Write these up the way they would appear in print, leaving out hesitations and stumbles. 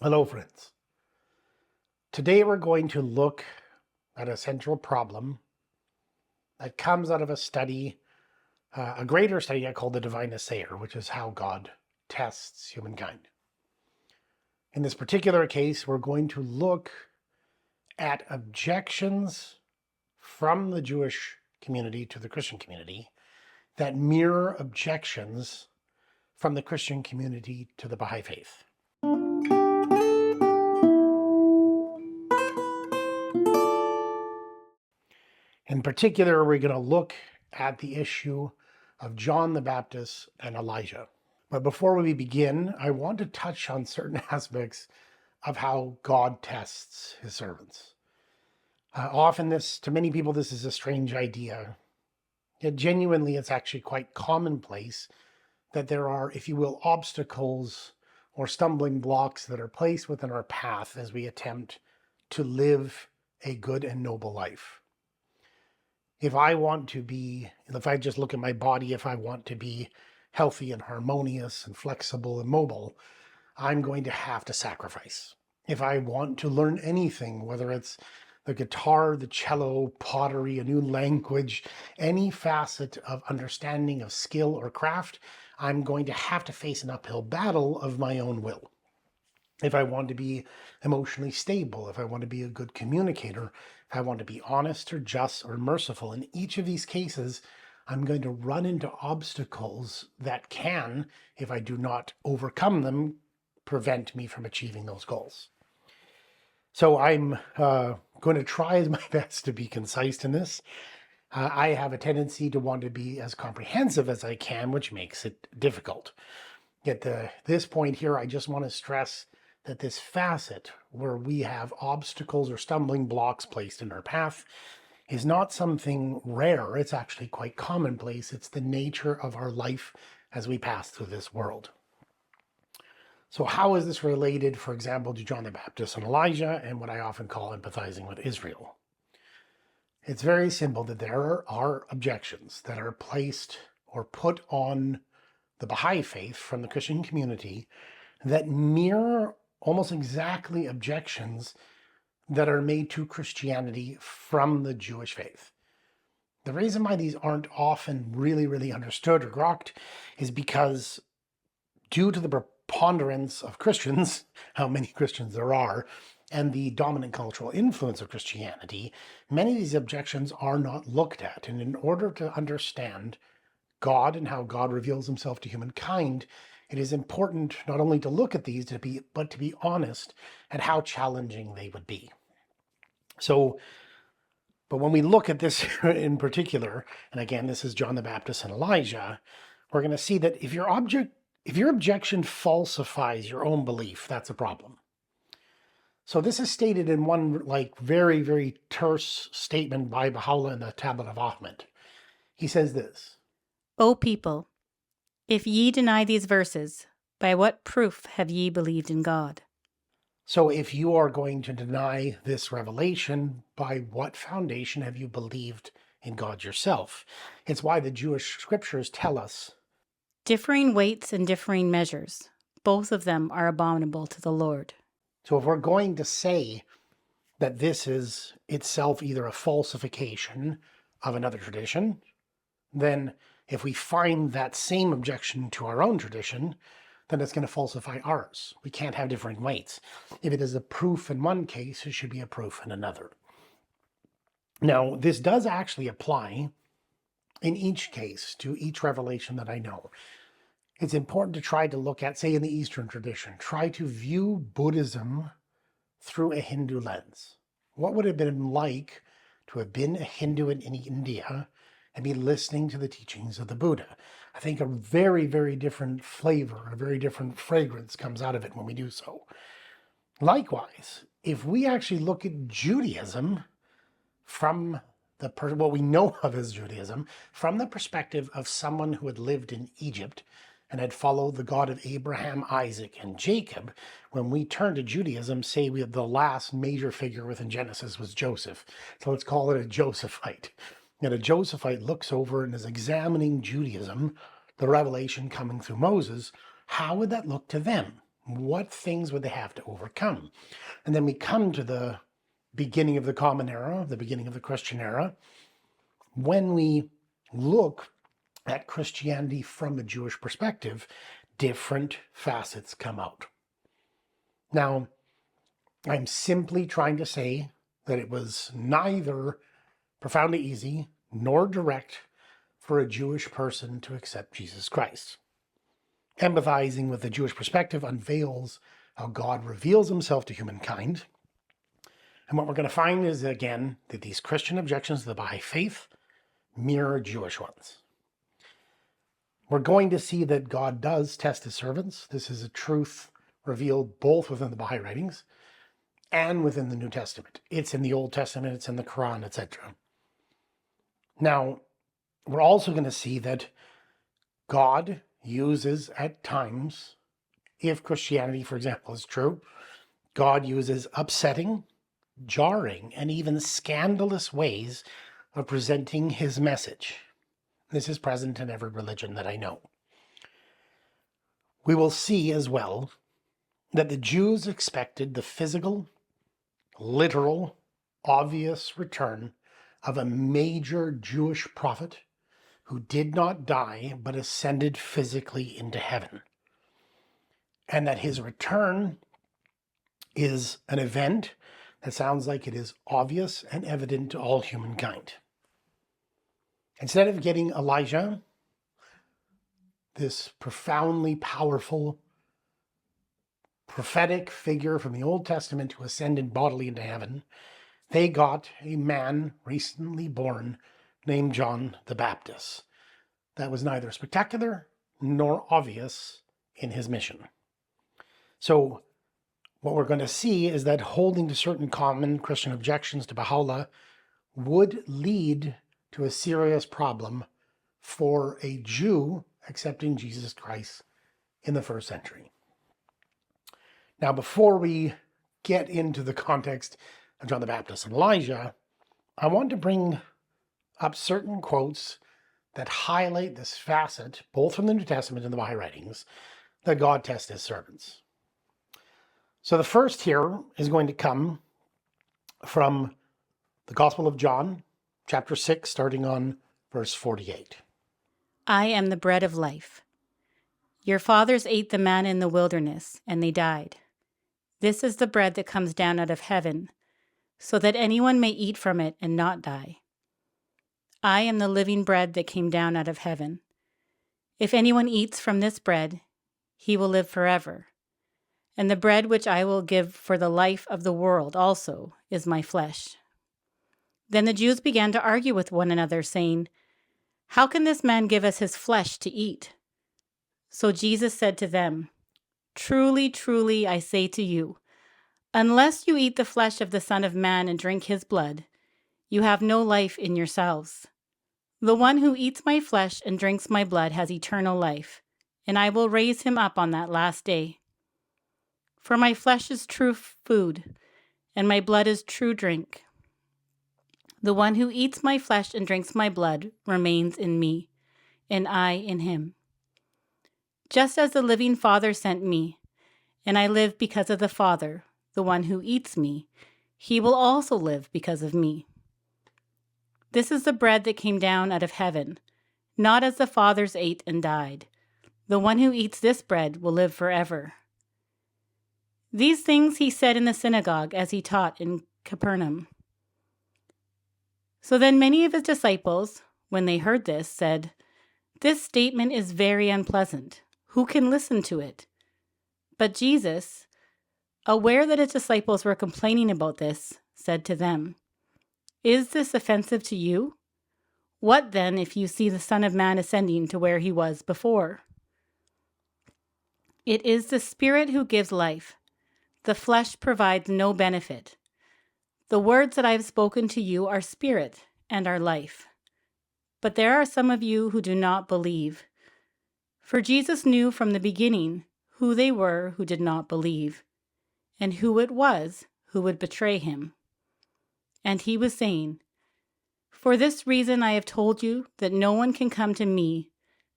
Hello, friends. Today we're going to look at a central problem that comes out of a study, a greater study I call the Divine Assayer, which is how God tests humankind. In this particular case, we're going to look at objections from the Jewish community to the Christian community that mirror objections from the Christian community to the Baha'i faith. In particular, we're going to look at the issue of John the Baptist and Elijah. But before we begin, I want to touch on certain aspects of how God tests his servants. Often to many people, this is a strange idea. Yet genuinely, it's actually quite commonplace that there are, if you will, obstacles or stumbling blocks that are placed within our path as we attempt to live a good and noble life. If I just look at my body, if I want to be healthy and harmonious and flexible and mobile, I'm going to have to sacrifice. If I want to learn anything, whether it's the guitar, the cello, pottery, a new language, any facet of understanding of skill or craft, I'm going to have to face an uphill battle of my own will. If I want to be emotionally stable, if I want to be a good communicator, if I want to be honest or just or merciful, in each of these cases, I'm going to run into obstacles that can, if I do not overcome them, prevent me from achieving those goals. So I'm going to try my best to be concise in this. I have a tendency to want to be as comprehensive as I can, which makes it difficult. At this point here, I just want to stress that this facet where we have obstacles or stumbling blocks placed in our path is not something rare. It's actually quite commonplace. It's the nature of our life as we pass through this world. So how is this related, for example, to John the Baptist and Elijah and what I often call empathizing with Israel? It's very simple that there are objections that are placed or put on the Baha'i faith from the Christian community that mirror almost exactly objections that are made to Christianity from the Jewish faith. The reason why these aren't often really understood or grokked is because due to the preponderance of Christians, how many Christians there are, and the dominant cultural influence of Christianity, many of these objections are not looked at. And in order to understand God and how God reveals himself to humankind, it is important not only to look at these, but to be honest at how challenging they would be. But when we look at this in particular, and again, this is John the Baptist and Elijah, we're going to see that if your objection falsifies your own belief, that's a problem. So this is stated in one very terse statement by Baha'u'llah in the Tablet of Ahmed. He says this: O people, if ye deny these verses, by what proof have ye believed in God? So if you are going to deny this revelation, by what foundation have you believed in God yourself? It's why the Jewish scriptures tell us, differing weights and differing measures, both of them are abominable to the Lord. So if we're going to say that this is itself either a falsification of another tradition, then if we find that same objection to our own tradition, then it's going to falsify ours. We can't have different weights. If it is a proof in one case, it should be a proof in another. Now, this does actually apply in each case to each revelation that I know. It's important to try to look at, say in the Eastern tradition, try to view Buddhism through a Hindu lens. What would it have been like to have been a Hindu in India and be listening to the teachings of the Buddha? I think a very different flavor, a very different fragrance comes out of it when we do so. Likewise, if we actually look at Judaism from what we know of as Judaism, from the perspective of someone who had lived in Egypt and had followed the God of Abraham, Isaac, and Jacob, when we turn to Judaism, say we have the last major figure within Genesis was Joseph. So let's call it a Josephite. And a Josephite looks over and is examining Judaism, the revelation coming through Moses. How would that look to them? What things would they have to overcome? And then we come to the beginning of the Common Era, the beginning of the Christian era, when we look at Christianity from a Jewish perspective, different facets come out. Now, I'm simply trying to say that it was neither profoundly easy nor direct for a Jewish person to accept Jesus Christ. Empathizing with the Jewish perspective unveils how God reveals himself to humankind. And what we're going to find is, again, that these Christian objections to the Baha'i faith mirror Jewish ones. We're going to see that God does test his servants. This is a truth revealed both within the Baha'i writings and within the New Testament. It's in the Old Testament, it's in the Quran, etc. Now, we're also going to see that God uses at times, if Christianity, for example, is true, God uses upsetting, jarring, and even scandalous ways of presenting his message. This is present in every religion that I know. We will see as well that the Jews expected the physical, literal, obvious return of a major Jewish prophet who did not die but ascended physically into heaven. And that his return is an event that sounds like it is obvious and evident to all humankind. Instead of getting Elijah, this profoundly powerful prophetic figure from the Old Testament who ascended bodily into heaven, they got a man recently born named John the Baptist. That was neither spectacular nor obvious in his mission. So what we're going to see is that holding to certain common Christian objections to Baha'u'llah would lead to a serious problem for a Jew accepting Jesus Christ in the first century. Now, before we get into the context of John the Baptist and Elijah, I want to bring up certain quotes that highlight this facet, both from the New Testament and the Baha'i writings, that God tests his servants. So the first here is going to come from the Gospel of John, chapter 6, starting on verse 48. I am the bread of life. Your fathers ate the manna in the wilderness, and they died. This is the bread that comes down out of heaven, so that anyone may eat from it and not die. I am the living bread that came down out of heaven. If anyone eats from this bread, he will live forever. And the bread which I will give for the life of the world also is my flesh. Then the Jews began to argue with one another, saying, How can this man give us his flesh to eat? So Jesus said to them, Truly, truly, I say to you, unless you eat the flesh of the Son of Man and drink his blood, you have no life in yourselves. The one who eats my flesh and drinks my blood has eternal life, and I will raise him up on that last day. For my flesh is true food, and my blood is true drink. The one who eats my flesh and drinks my blood remains in me, and I in him. Just as the living Father sent me, and I live because of the Father, the one who eats me, he will also live because of me. This is the bread that came down out of heaven, not as the fathers ate and died. The one who eats this bread will live forever. These things he said in the synagogue as he taught in Capernaum. So then many of his disciples, when they heard this, said, This statement is very unpleasant. Who can listen to it? But Jesus, aware that his disciples were complaining about this, said to them, Is this offensive to you? What then if you see the Son of Man ascending to where he was before? It is the Spirit who gives life. The flesh provides no benefit. The words that I have spoken to you are spirit and are life. But there are some of you who do not believe. For Jesus knew from the beginning who they were who did not believe, and who it was who would betray him. And he was saying, For this reason I have told you that no one can come to me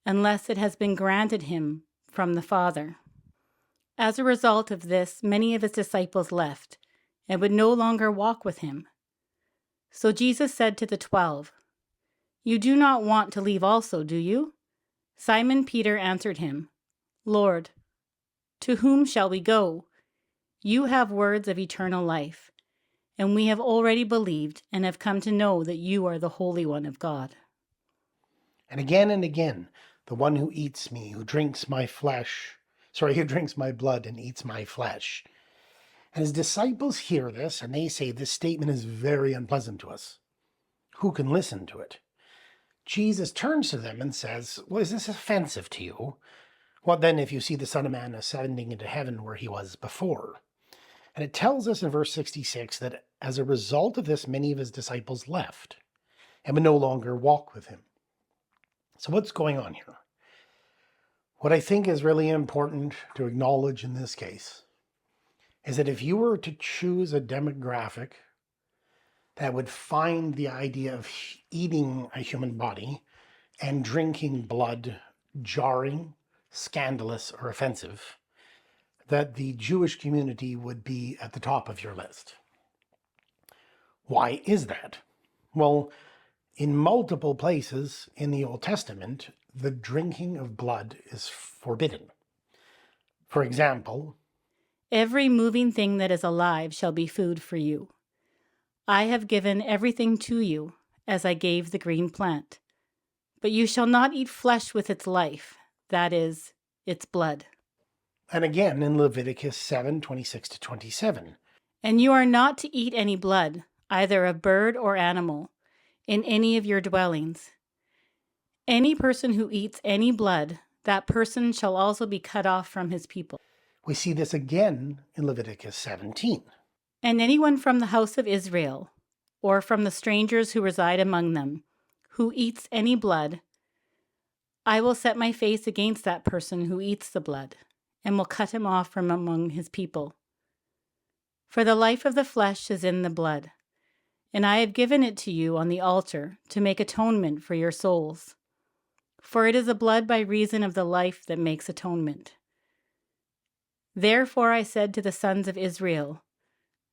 unless it has been granted him from the Father. As a result of this, many of his disciples left and would no longer walk with him. So Jesus said to the 12, "You do not want to leave also, do you?" Simon Peter answered him, "Lord, to whom shall we go? You have words of eternal life, and we have already believed and have come to know that you are the Holy One of God." And again, the one who eats me, who drinks my blood and eats my flesh. And his disciples hear this and they say, this statement is very unpleasant to us. Who can listen to it? Jesus turns to them and says, well, is this offensive to you? What then if you see the Son of Man ascending into heaven where he was before? And it tells us in verse 66 that as a result of this, many of his disciples left and would no longer walk with him. So what's going on here? What I think is really important to acknowledge in this case is that if you were to choose a demographic that would find the idea of eating a human body and drinking blood jarring, scandalous, or offensive, that the Jewish community would be at the top of your list. Why is that? Well, in multiple places in the Old Testament, the drinking of blood is forbidden. For example, "Every moving thing that is alive shall be food for you. I have given everything to you, as I gave the green plant. But you shall not eat flesh with its life, that is, its blood." and again in Leviticus 7:26-27. "And you are not to eat any blood, either of bird or animal, in any of your dwellings. Any person who eats any blood, that person shall also be cut off from his people. We see this again in Leviticus 17. And anyone from the house of Israel, or from the strangers who reside among them, who eats any blood, I will set my face against that person who eats the blood, and will cut him off from among his people. For the life of the flesh is in the blood, and I have given it to you on the altar to make atonement for your souls. For it is the blood by reason of the life that makes atonement. Therefore I said to the sons of Israel,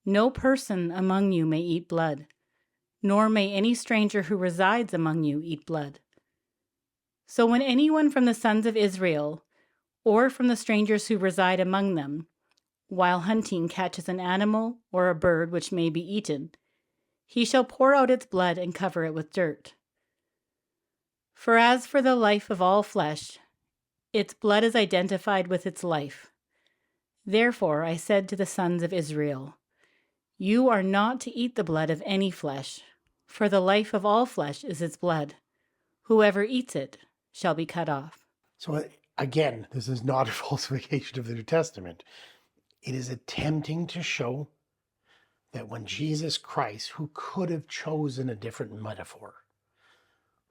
no person among you may eat blood, nor may any stranger who resides among you eat blood. So when anyone from the sons of Israel, or from the strangers who reside among them, while hunting catches an animal or a bird which may be eaten, he shall pour out its blood and cover it with dirt. For as for the life of all flesh, its blood is identified with its life. Therefore I said to the sons of Israel, you are not to eat the blood of any flesh, for the life of all flesh is its blood. Whoever eats it shall be cut off. So again, this is not a falsification of the New Testament. It is attempting to show that when Jesus Christ, who could have chosen a different metaphor,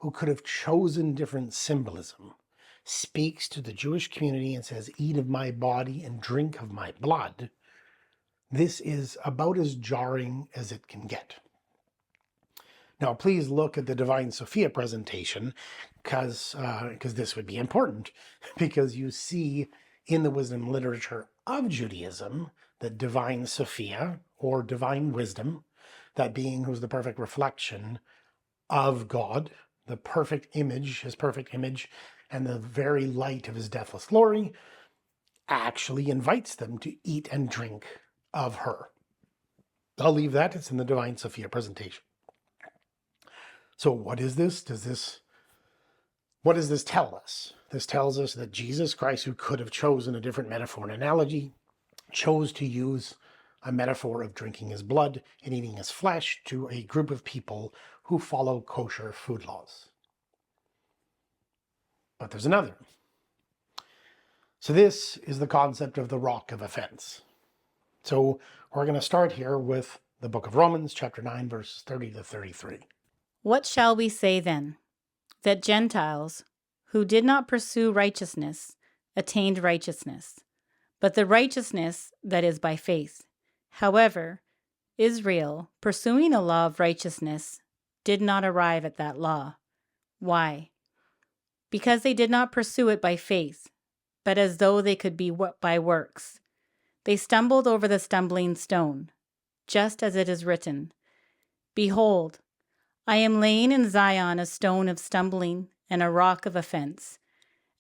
who could have chosen different symbolism, speaks to the Jewish community and says, eat of my body and drink of my blood, this is about as jarring as it can get. Now, please look at the Divine Sophia presentation, because this would be important, because you see in the wisdom literature of Judaism that Divine Sophia, or divine wisdom, that being who's the perfect reflection of God, the perfect image, his perfect image, and the very light of his deathless glory, actually invites them to eat and drink of her. I'll leave that. It's in the Divine Sophia presentation. So what is this? What does this tell us? This tells us that Jesus Christ, who could have chosen a different metaphor and analogy, chose to use a metaphor of drinking his blood and eating his flesh to a group of people who follow kosher food laws. But there's another. So this is the concept of the rock of offense. So we're going to start here with the book of Romans, chapter 9, verses 30 to 33. What shall we say then? That Gentiles, who did not pursue righteousness, attained righteousness, but the righteousness that is by faith. However, Israel, pursuing a law of righteousness, did not arrive at that law. Why? Because they did not pursue it by faith, but as though they could be by works. They stumbled over the stumbling stone, just as it is written, "Behold, I am laying in Zion a stone of stumbling and a rock of offense,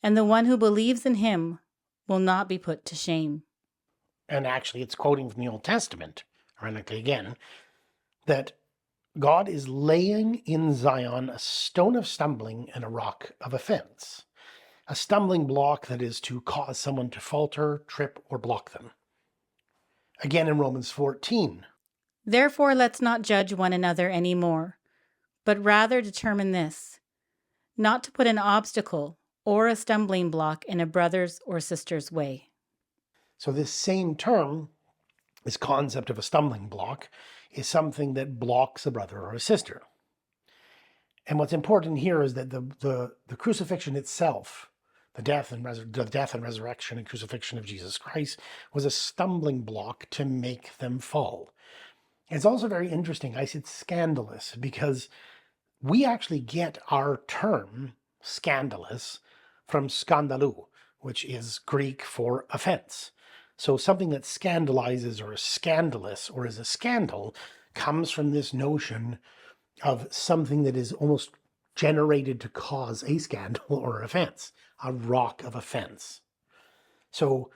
and the one who believes in him will not be put to shame." And actually, it's quoting from the Old Testament, ironically again, that God is laying in Zion a stone of stumbling and a rock of offense. A stumbling block that is to cause someone to falter, trip, or block them. Again in Romans 14. Therefore let's not judge one another any more, but rather determine this, not to put an obstacle or a stumbling block in a brother's or sister's way. So this same term, this concept of a stumbling block, is something that blocks a brother or a sister. And what's important here is that the crucifixion itself, the death and resurrection and crucifixion of Jesus Christ, was a stumbling block to make them fall. It's also very interesting, I said scandalous, because we actually get our term scandalous from skandalou, which is Greek for offense. So something that scandalizes or is scandalous or is a scandal comes from this notion of something that is almost generated to cause a scandal or offense, a rock of offense. So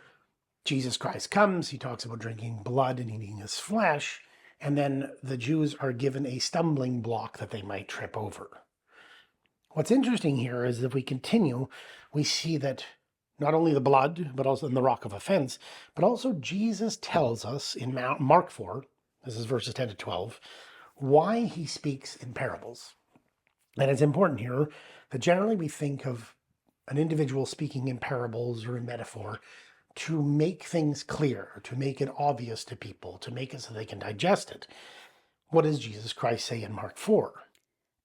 Jesus Christ comes, he talks about drinking blood and eating his flesh, and then the Jews are given a stumbling block that they might trip over. What's interesting here is if we continue, we see that not only the blood, but also in the rock of offense, but also Jesus tells us in Mark 4, this is verses 10 to 12, why he speaks in parables. And it's important here that generally we think of an individual speaking in parables or in metaphor to make things clear, to make it obvious to people, to make it so they can digest it. What does Jesus Christ say in Mark 4?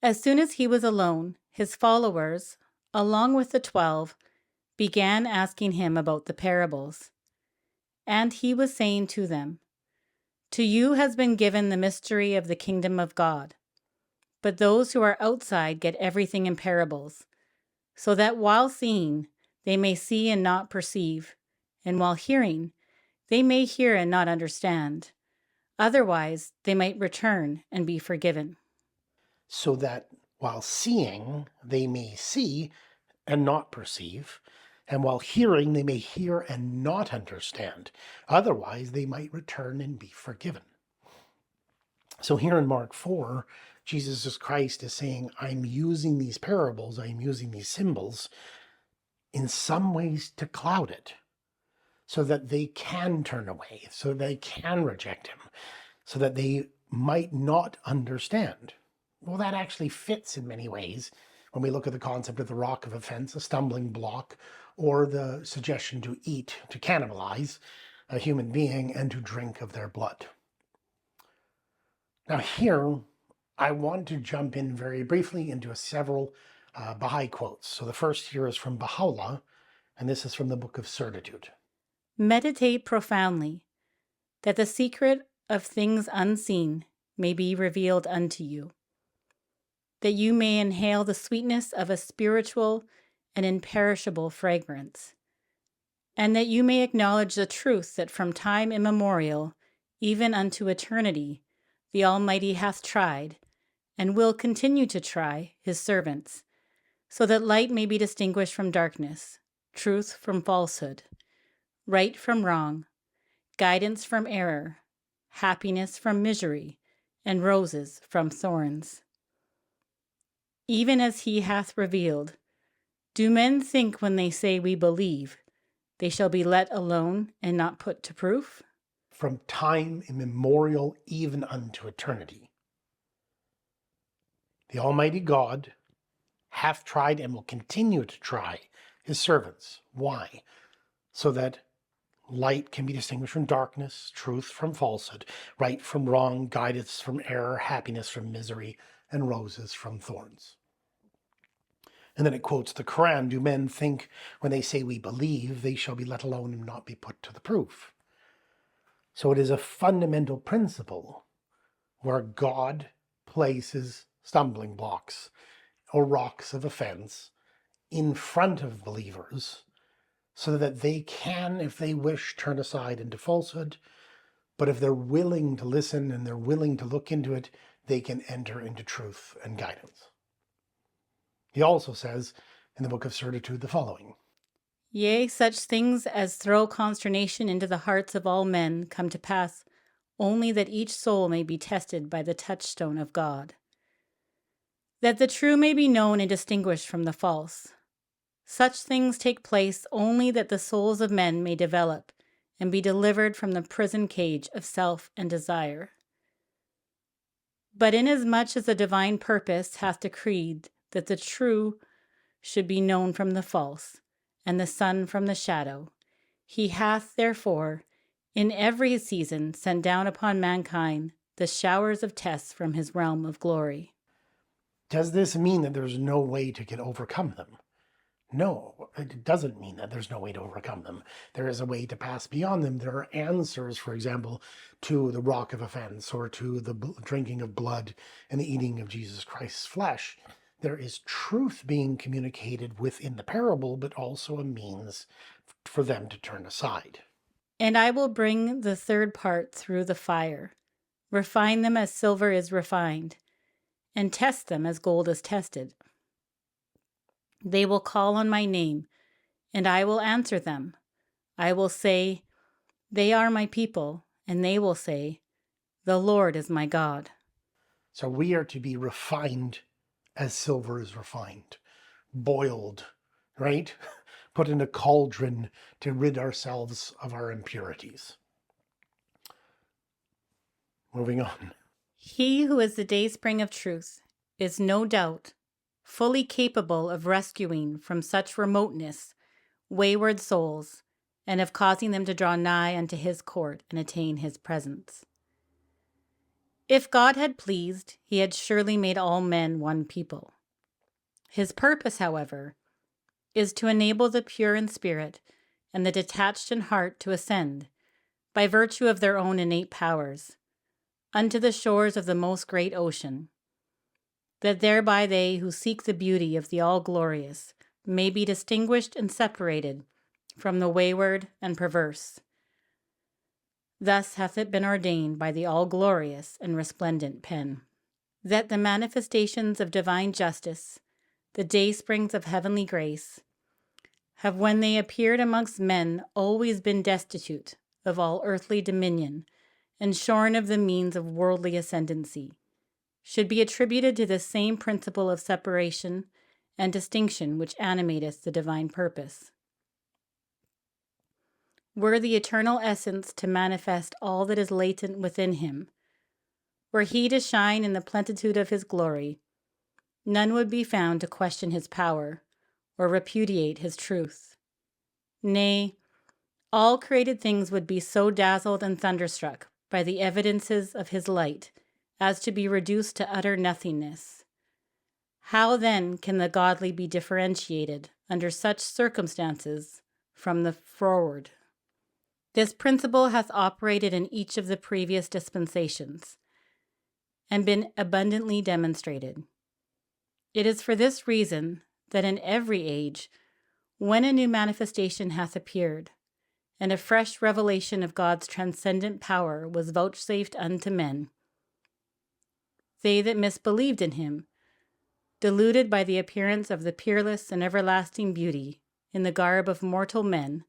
As soon as he was alone, his followers, along with the 12, began asking him about the parables. And he was saying to them, "To you has been given the mystery of the kingdom of God. But those who are outside get everything in parables, so that while seeing, they may see and not perceive, and while hearing, they may hear and not understand. Otherwise, they might return and be forgiven." So that while seeing, they may see and not perceive, and while hearing, they may hear and not understand. Otherwise, they might return and be forgiven. So here in Mark 4, Jesus Christ is saying, I'm using these parables, I'm using these symbols in some ways to cloud it, so that they can turn away, so they can reject him, so that they might not understand. Well, that actually fits in many ways when we look at the concept of the rock of offense, a stumbling block, or the suggestion to eat, to cannibalize a human being and to drink of their blood. Now here, I want to jump in very briefly into several Baha'i quotes. So the first here is from Baha'u'llah, and this is from the Book of Certitude. Meditate profoundly, that the secret of things unseen may be revealed unto you, that you may inhale the sweetness of a spiritual and imperishable fragrance, and that you may acknowledge the truth that from time immemorial, even unto eternity, the Almighty hath tried, and will continue to try, his servants, so that light may be distinguished from darkness, truth from falsehood, right from wrong, guidance from error, happiness from misery, and roses from thorns. Even as he hath revealed, do men think when they say we believe, they shall be let alone and not put to proof? From time immemorial even unto eternity. The Almighty God hath tried and will continue to try his servants. Why? So that light can be distinguished from darkness, truth from falsehood, right from wrong, guidance from error, happiness from misery, and roses from thorns. And then it quotes the Quran, do men think when they say we believe, they shall be let alone and not be put to the proof? So it is a fundamental principle where God places stumbling blocks or rocks of offense in front of believers so that they can, if they wish, turn aside into falsehood. But if they're willing to listen and they're willing to look into it, they can enter into truth and guidance. He also says in the book of Certitude the following: Yea, such things as throw consternation into the hearts of all men come to pass, only that each soul may be tested by the touchstone of God, that the true may be known and distinguished from the false. Such things take place only that the souls of men may develop and be delivered from the prison cage of self and desire. But inasmuch as the divine purpose hath decreed that the true should be known from the false, and the sun from the shadow, he hath, therefore, in every season sent down upon mankind the showers of tests from his realm of glory. Does this mean that there's no way to overcome them? No, it doesn't mean that there's no way to overcome them. There is a way to pass beyond them. There are answers, for example, to the rock of offense or to the drinking of blood and the eating of Jesus Christ's flesh. There is truth being communicated within the parable, but also a means for them to turn aside. And I will bring the third part through the fire, refine them as silver is refined, and test them as gold is tested. They will call on my name, and I will answer them. I will say, they are my people, and they will say, the Lord is my God. So we are to be refined as silver is refined, boiled, right? Put in a cauldron to rid ourselves of our impurities. Moving on. He who is the dayspring of truth is no doubt fully capable of rescuing from such remoteness wayward souls, and of causing them to draw nigh unto his court and attain his presence. If God had pleased, he had surely made all men one people. His purpose, however, is to enable the pure in spirit and the detached in heart to ascend, by virtue of their own innate powers, unto the shores of the most great ocean, that thereby they who seek the beauty of the all-glorious may be distinguished and separated from the wayward and perverse. Thus hath it been ordained by the all-glorious and resplendent pen, that the manifestations of divine justice, the daysprings of heavenly grace, have when they appeared amongst men always been destitute of all earthly dominion and shorn of the means of worldly ascendancy, should be attributed to the same principle of separation and distinction which animateth the divine purpose. Were the eternal essence to manifest all that is latent within him, were he to shine in the plenitude of his glory, none would be found to question his power or repudiate his truth. Nay, all created things would be so dazzled and thunderstruck by the evidences of his light as to be reduced to utter nothingness. How then can the godly be differentiated under such circumstances from the froward? This principle hath operated in each of the previous dispensations, and been abundantly demonstrated. It is for this reason that in every age, when a new manifestation hath appeared, and a fresh revelation of God's transcendent power was vouchsafed unto men, they that misbelieved in him, deluded by the appearance of the peerless and everlasting beauty in the garb of mortal men,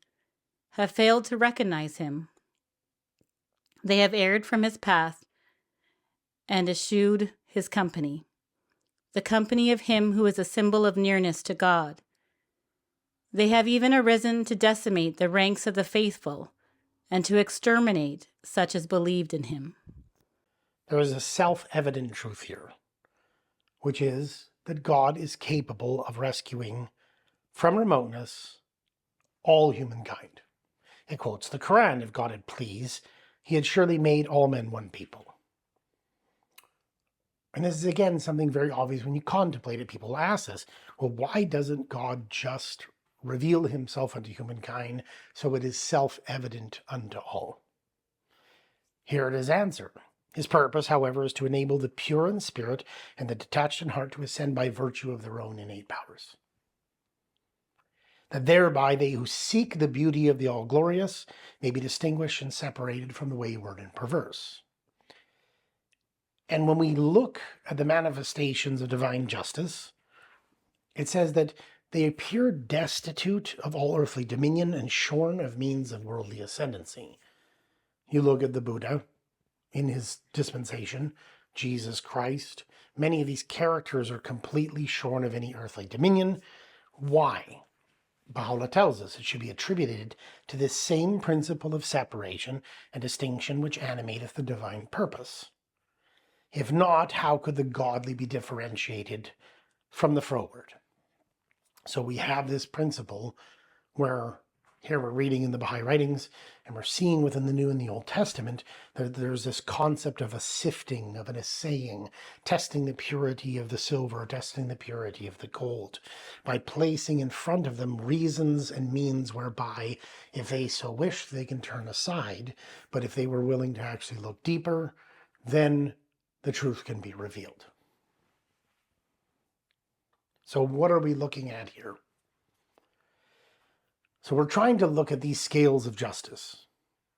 have failed to recognize him. They have erred from his path and eschewed his company, the company of him who is a symbol of nearness to God. They have even arisen to decimate the ranks of the faithful and to exterminate such as believed in him. There is a self-evident truth here, which is that God is capable of rescuing from remoteness all humankind. It quotes the Quran: if God had pleased, he had surely made all men one people. And this is, again, something very obvious when you contemplate it. People ask this, well, why doesn't God just reveal himself unto humankind so it is self-evident unto all? Here it is answered. His purpose, however, is to enable the pure in spirit and the detached in heart to ascend by virtue of their own innate powers. that thereby they who seek the beauty of the all-glorious may be distinguished and separated from the wayward and perverse. And when we look at the manifestations of divine justice, it says that they appear destitute of all earthly dominion and shorn of means of worldly ascendancy. You look at the Buddha in his dispensation, Jesus Christ. Many of these characters are completely shorn of any earthly dominion. Why? Baha'u'llah tells us it should be attributed to this same principle of separation and distinction which animateth the divine purpose. If not, how could the godly be differentiated from the froward? So we have this principle where here we're reading in the Baha'i writings and we're seeing within the New and the Old Testament that there's this concept of a sifting, of an assaying, testing the purity of the silver, testing the purity of the gold, by placing in front of them reasons and means whereby, if they so wish, they can turn aside. But if they were willing to actually look deeper, then the truth can be revealed. So what are we looking at here? So we're trying to look at these scales of justice,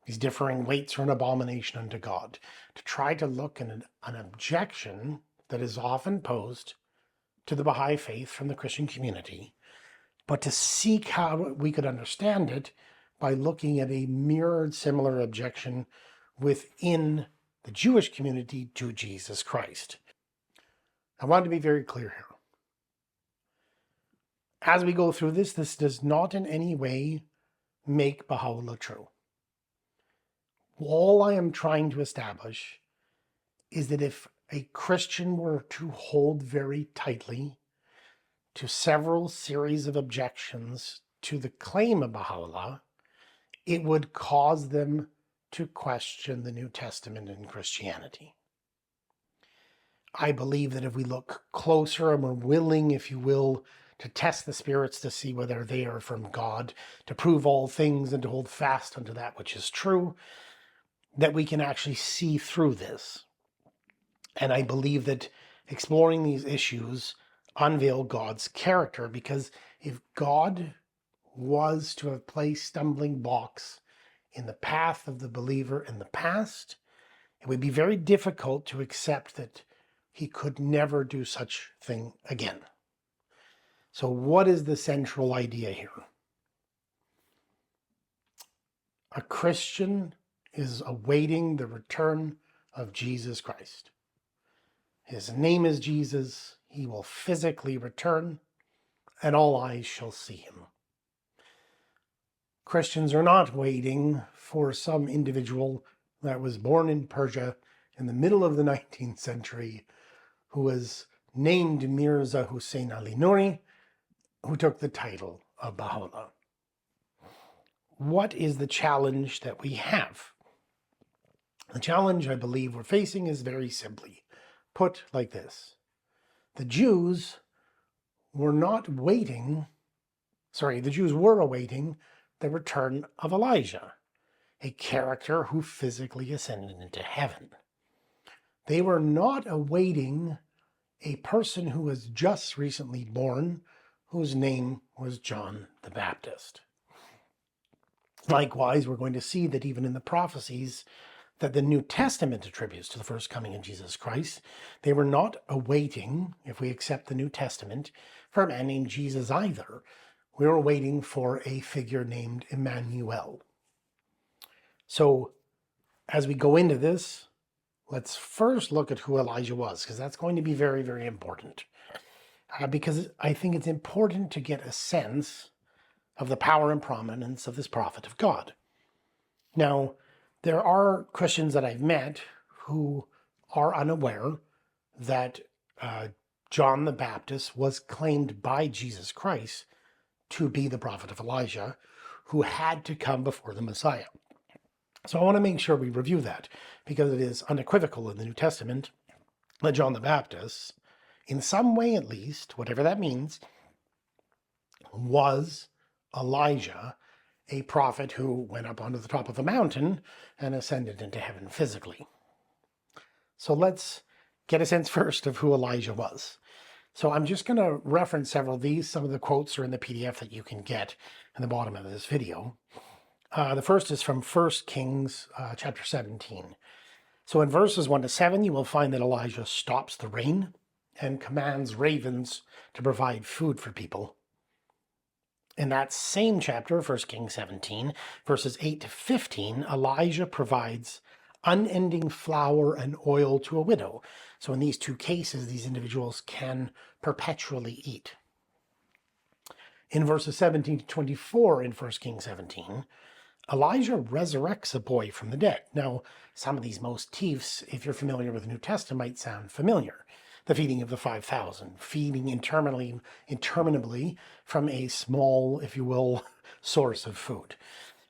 these differing weights are an abomination unto God, to try to look at an objection that is often posed to the Baha'i faith from the Christian community, but to seek how we could understand it by looking at a mirrored similar objection within the Jewish community to Jesus Christ. I want to be very clear here. As we go through this does not in any way make Baha'u'llah true. All I am trying to establish is that if a Christian were to hold very tightly to several series of objections to the claim of Baha'u'llah, it would cause them to question the New Testament and Christianity. I believe that if we look closer and we're willing, if you will, to test the spirits to see whether they are from God, to prove all things and to hold fast unto that which is true, that we can actually see through this. And I believe that exploring these issues unveil God's character, because if God was to have placed stumbling blocks in the path of the believer in the past, it would be very difficult to accept that he could never do such thing again. So what is the central idea here? A Christian is awaiting the return of Jesus Christ. His name is Jesus. He will physically return, and all eyes shall see him. Christians are not waiting for some individual that was born in Persia in the middle of the 19th century who was named Mirza Hussein Ali Nouri, who took the title of Baha'u'llah. What is the challenge that we have? The challenge I believe we're facing is very simply put like this. The Jews were awaiting the return of Elijah, a character who physically ascended into heaven. They were not awaiting a person who was just recently born, whose name was John the Baptist. Likewise, we're going to see that even in the prophecies that the New Testament attributes to the first coming of Jesus Christ, they were not awaiting, if we accept the New Testament, for a man named Jesus either. We were waiting for a figure named Emmanuel. So, as we go into this, let's first look at who Elijah was, because that's going to be very, very important. Because I think it's important to get a sense of the power and prominence of this prophet of God. Now, there are Christians that I've met who are unaware that John the Baptist was claimed by Jesus Christ to be the prophet of Elijah, who had to come before the Messiah. So I want to make sure we review that, because it is unequivocal in the New Testament that John the Baptist, in some way at least, whatever that means, was Elijah, a prophet who went up onto the top of a mountain and ascended into heaven physically. So let's get a sense first of who Elijah was. So I'm just going to reference several of these. Some of the quotes are in the PDF that you can get in the bottom of this video. The first is from 1 Kings chapter 17. So in verses 1 to 7, you will find that Elijah stops the rain and commands ravens to provide food for people. In that same chapter, 1 Kings 17, verses 8 to 15, Elijah provides unending flour and oil to a widow. So in these two cases, these individuals can perpetually eat. In verses 17 to 24 in 1 Kings 17, Elijah resurrects a boy from the dead. Now, some of these motifs, if you're familiar with the New Testament, might sound familiar. The feeding of the 5,000, feeding interminably from a small, if you will, source of food.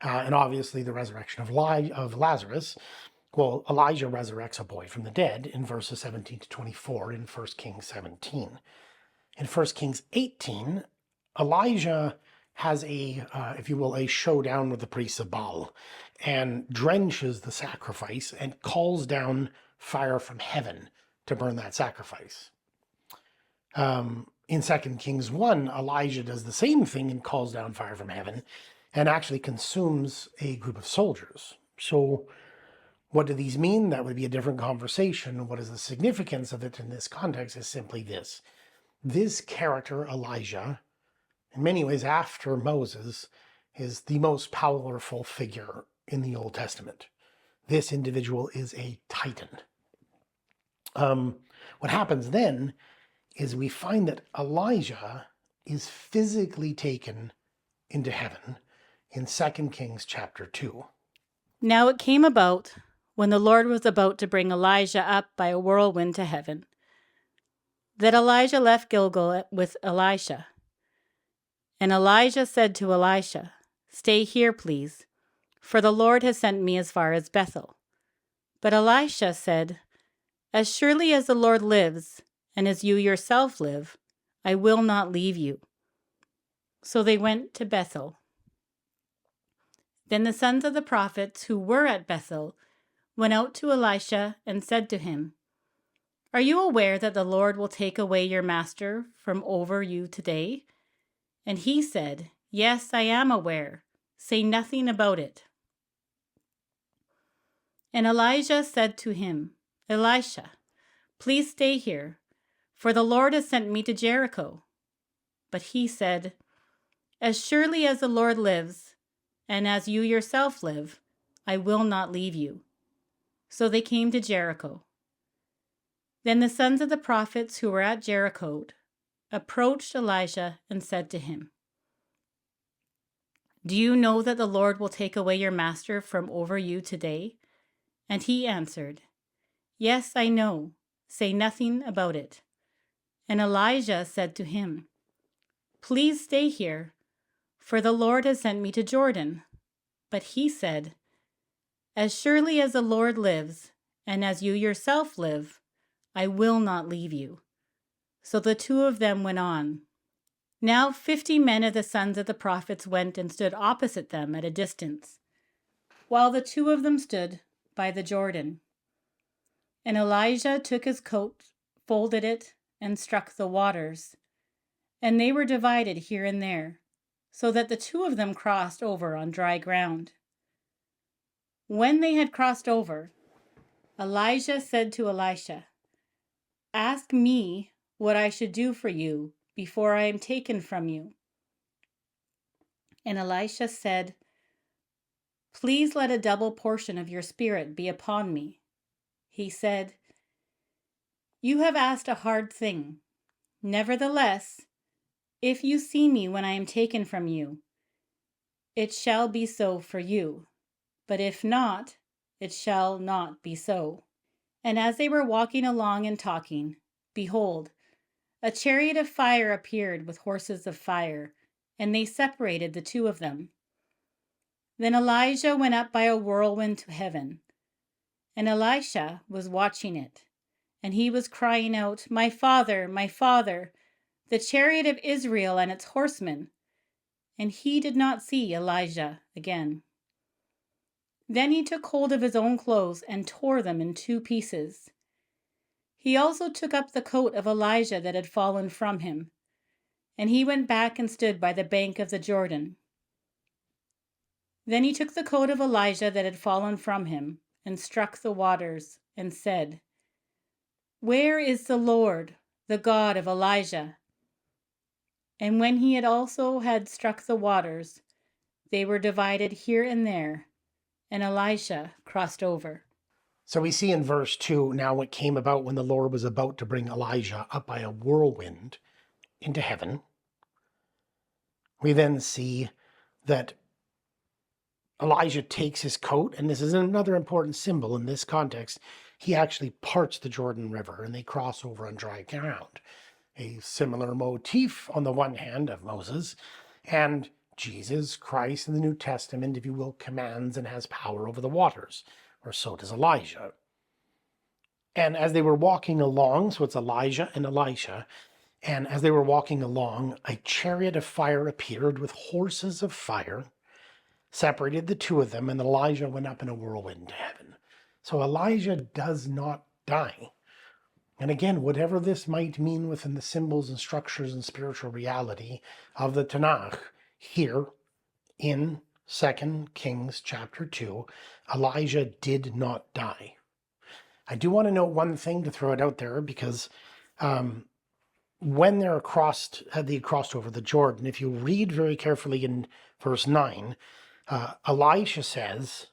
And obviously the resurrection of Lazarus. Well, Elijah resurrects a boy from the dead in verses 17 to 24 in 1 Kings 17. In 1 Kings 18, Elijah has if you will, a showdown with the priests of Baal and drenches the sacrifice and calls down fire from heaven to burn that sacrifice. In 2 Kings 1, Elijah does the same thing and calls down fire from heaven and actually consumes a group of soldiers. So what do these mean? That would be a different conversation. What is the significance of it in this context is simply this. This character, Elijah, in many ways after Moses, is the most powerful figure in the Old Testament. This individual is a titan. What happens then is we find that Elijah is physically taken into heaven in 2 Kings chapter 2. Now it came about, when the Lord was about to bring Elijah up by a whirlwind to heaven, that Elijah left Gilgal with Elisha. And Elijah said to Elisha, "Stay here, please, for the Lord has sent me as far as Bethel." But Elisha said, "As surely as the Lord lives, and as you yourself live, I will not leave you." So they went to Bethel. Then the sons of the prophets who were at Bethel went out to Elisha and said to him, "Are you aware that the Lord will take away your master from over you today?" And he said, "Yes, I am aware. Say nothing about it." And Elijah said to him, "Elisha, please stay here, for the Lord has sent me to Jericho." But he said, "As surely as the Lord lives, and as you yourself live, I will not leave you." So they came to Jericho. Then the sons of the prophets who were at Jericho approached Elijah and said to him, "Do you know that the Lord will take away your master from over you today?" And he answered, "Yes, I know. Say nothing about it." And Elijah said to him, "Please stay here, for the Lord has sent me to Jordan." But he said, "As surely as the Lord lives, and as you yourself live, I will not leave you." So the two of them went on. Now 50 men of the sons of the prophets went and stood opposite them at a distance, while the two of them stood by the Jordan. And Elijah took his coat, folded it, and struck the waters, and they were divided here and there, so that the two of them crossed over on dry ground. When they had crossed over, Elijah said to Elisha, "Ask me what I should do for you before I am taken from you." And Elisha said, "Please let a double portion of your spirit be upon me." He said, "You have asked a hard thing. Nevertheless, if you see me when I am taken from you, it shall be so for you. But if not, it shall not be so." And as they were walking along and talking, behold, a chariot of fire appeared with horses of fire, and they separated the two of them. Then Elijah went up by a whirlwind to heaven, and Elisha was watching it, and he was crying out, my father, the chariot of Israel and its horsemen." And he did not see Elijah again. Then he took hold of his own clothes and tore them in two pieces. He also took up the coat of Elijah that had fallen from him, and he went back and stood by the bank of the Jordan. Then he took the coat of Elijah that had fallen from him, and struck the waters, and said, "Where is the Lord, the God of Elijah?" And when he had also had struck the waters, they were divided here and there, and Elisha crossed over. So we see in verse 2, now it came about when the Lord was about to bring Elijah up by a whirlwind into heaven. We then see that Elijah takes his coat, and this is another important symbol in this context. He actually parts the Jordan River and they cross over on dry ground. A similar motif on the one hand of Moses, and Jesus Christ in the New Testament, if you will, commands and has power over the waters, or so does Elijah. And as they were walking along, so it's Elijah and Elisha, and as they were walking along, a chariot of fire appeared with horses of fire, separated the two of them, and Elijah went up in a whirlwind to heaven. So Elijah does not die. And again, whatever this might mean within the symbols and structures and spiritual reality of the Tanakh, here in 2 Kings chapter 2, Elijah did not die. I do want to note one thing to throw it out there, because when they crossed over the Jordan, if you read very carefully in verse 9, Elisha says,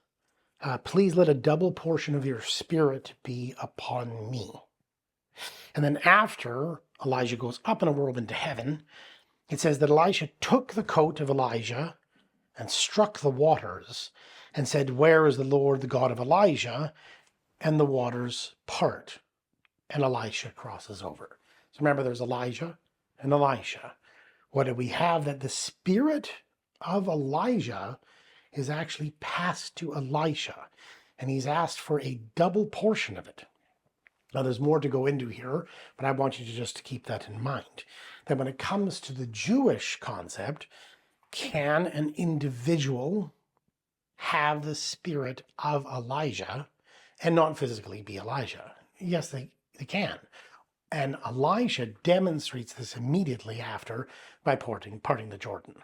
"Please let a double portion of your spirit be upon me." And then after Elijah goes up in a whirlwind to heaven, it says that Elisha took the coat of Elijah and struck the waters and said, "Where is the Lord, the God of Elijah?" And the waters part, and Elisha crosses over. So remember, there's Elijah and Elisha. What do we have? That the spirit of Elijah is actually passed to Elisha, and he's asked for a double portion of it. Now, there's more to go into here, but I want you to just keep that in mind. That when it comes to the Jewish concept, can an individual have the spirit of Elijah and not physically be Elijah? Yes, they can. And Elisha demonstrates this immediately after by parting the Jordan.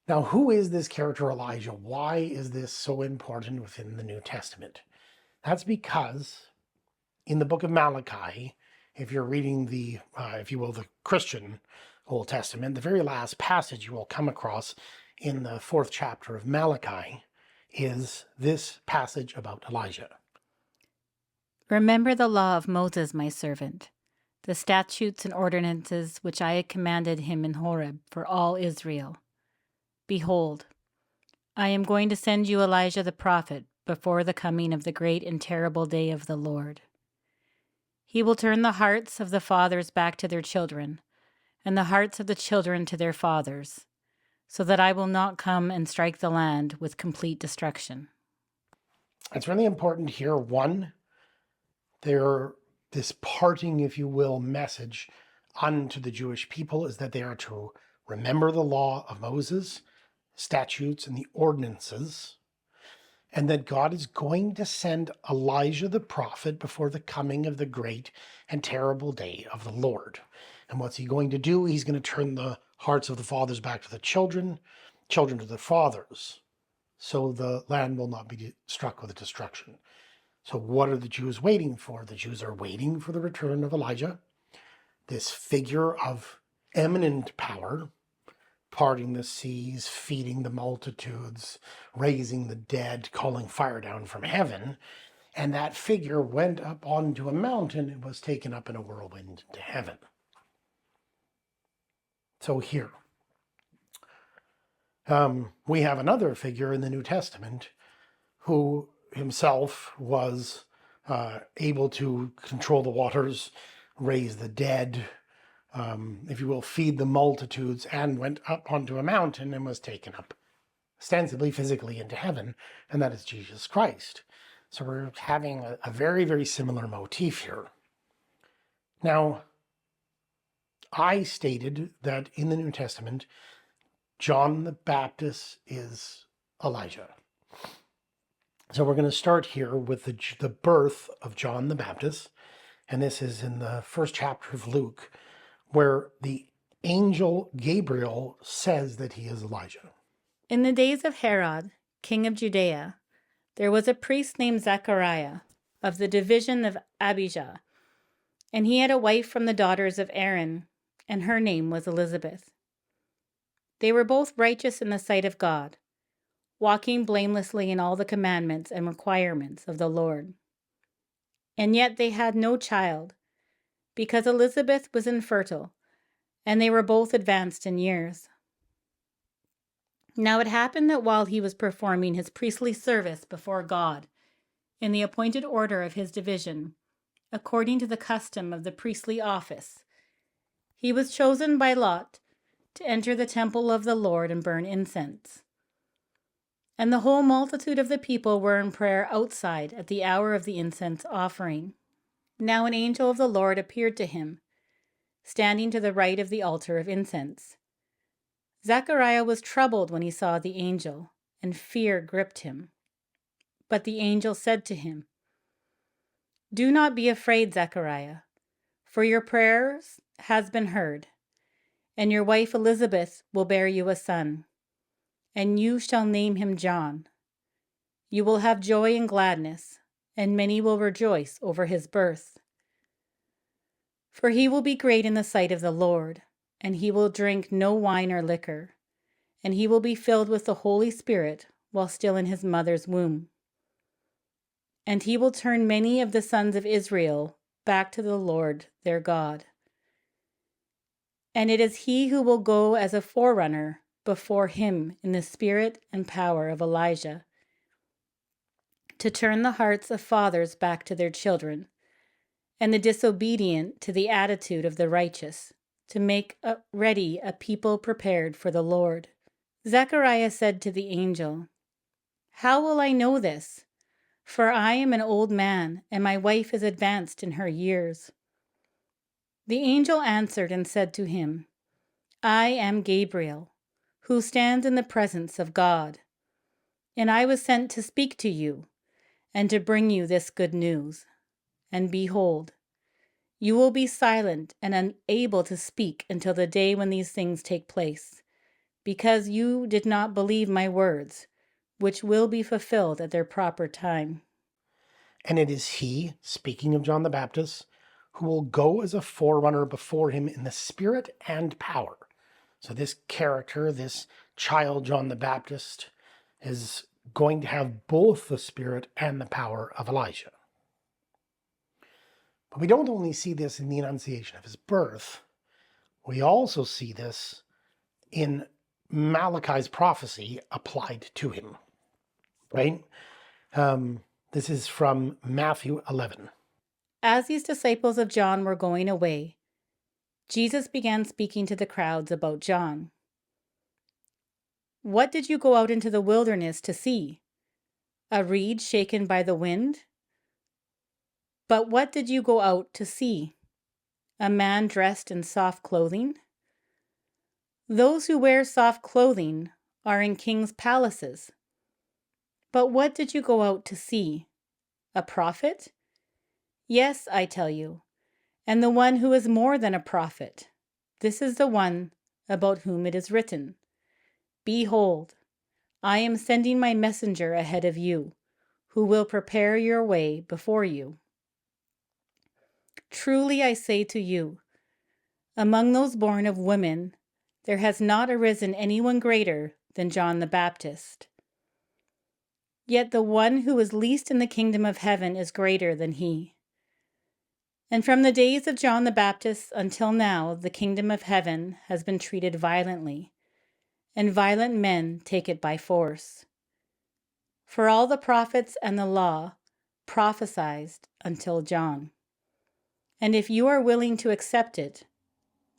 Now, who is this character Elijah? Why is this so important within the New Testament? That's because in the book of Malachi, if you're reading the, if you will, the Christian Old Testament, the very last passage you will come across in the 4th chapter of Malachi is this passage about Elijah. "Remember the law of Moses, my servant, the statutes and ordinances which I had commanded him in Horeb for all Israel. Behold, I am going to send you Elijah the prophet before the coming of the great and terrible day of the Lord. He will turn the hearts of the fathers back to their children, and the hearts of the children to their fathers, so that I will not come and strike the land with complete destruction." It's really important here. One, this parting, if you will, message unto the Jewish people is that they are to remember the law of Moses, statutes, and the ordinances, and that God is going to send Elijah the prophet before the coming of the great and terrible day of the Lord. And what's he going to do? He's going to turn the hearts of the fathers back to the children, children to the fathers, so the land will not be struck with destruction. So what are the Jews waiting for? The Jews are waiting for the return of Elijah, this figure of eminent power, parting the seas, feeding the multitudes, raising the dead, calling fire down from heaven. And that figure went up onto a mountain and was taken up in a whirlwind to heaven. So here, we have another figure in the New Testament who himself was able to control the waters, raise the dead, if you will, feed the multitudes, and went up onto a mountain and was taken up ostensibly physically into heaven, and that is Jesus Christ. So we're having a very, very similar motif here. Now, I stated that in the New Testament, John the Baptist is Elijah. So we're going to start here with the birth of John the Baptist, And this is in the first chapter of Luke, where the angel Gabriel says that he is Elijah. In the days of Herod, king of Judea, there was a priest named Zechariah of the division of Abijah, and he had a wife from the daughters of Aaron, and her name was Elizabeth. They were both righteous in the sight of God, walking blamelessly in all the commandments and requirements of the Lord. And yet they had no child, because Elizabeth was infertile, and they were both advanced in years. Now it happened that while he was performing his priestly service before God, in the appointed order of his division, according to the custom of the priestly office, he was chosen by lot to enter the temple of the Lord and burn incense. And the whole multitude of the people were in prayer outside at the hour of the incense offering. Now an angel of the Lord appeared to him, standing to the right of the altar of incense. Zechariah was troubled when he saw the angel, and fear gripped him. But the angel said to him, "Do not be afraid, Zechariah, for your prayers has been heard, and your wife Elizabeth will bear you a son, and you shall name him John. You will have joy and gladness, and many will rejoice over his birth. For he will be great in the sight of the Lord, and he will drink no wine or liquor, and he will be filled with the Holy Spirit while still in his mother's womb. And he will turn many of the sons of Israel back to the Lord their God. And it is he who will go as a forerunner before him in the spirit and power of Elijah, to turn the hearts of fathers back to their children, and the disobedient to the attitude of the righteous, to make ready a people prepared for the Lord." Zechariah said to the angel, "How will I know this? For I am an old man, and my wife is advanced in her years." The angel answered and said to him, "I am Gabriel, who stands in the presence of God, and I was sent to speak to you and to bring you this good news. And behold, you will be silent and unable to speak until the day when these things take place, because you did not believe my words, which will be fulfilled at their proper time." And it is he, speaking of John the Baptist, who will go as a forerunner before him in the spirit and power. So this character, this child John the Baptist, is going to have both the spirit and the power of Elijah. But we don't only see this in the annunciation of his birth, we also see this in Malachi's prophecy applied to him, right? This is from Matthew 11. As these disciples of John were going away, Jesus began speaking to the crowds about John. "What did you go out into the wilderness to see? A reed shaken by the wind? But what did you go out to see? A man dressed in soft clothing? Those who wear soft clothing are in kings' palaces. But what did you go out to see? A prophet? Yes, I tell you, and the one who is more than a prophet. This is the one about whom it is written, 'Behold, I am sending my messenger ahead of you, who will prepare your way before you.' Truly I say to you, among those born of women, there has not arisen anyone greater than John the Baptist. Yet the one who is least in the kingdom of heaven is greater than he. And from the days of John the Baptist until now, the kingdom of heaven has been treated violently, and violent men take it by force. For all the prophets and the law prophesied until John. And if you are willing to accept it,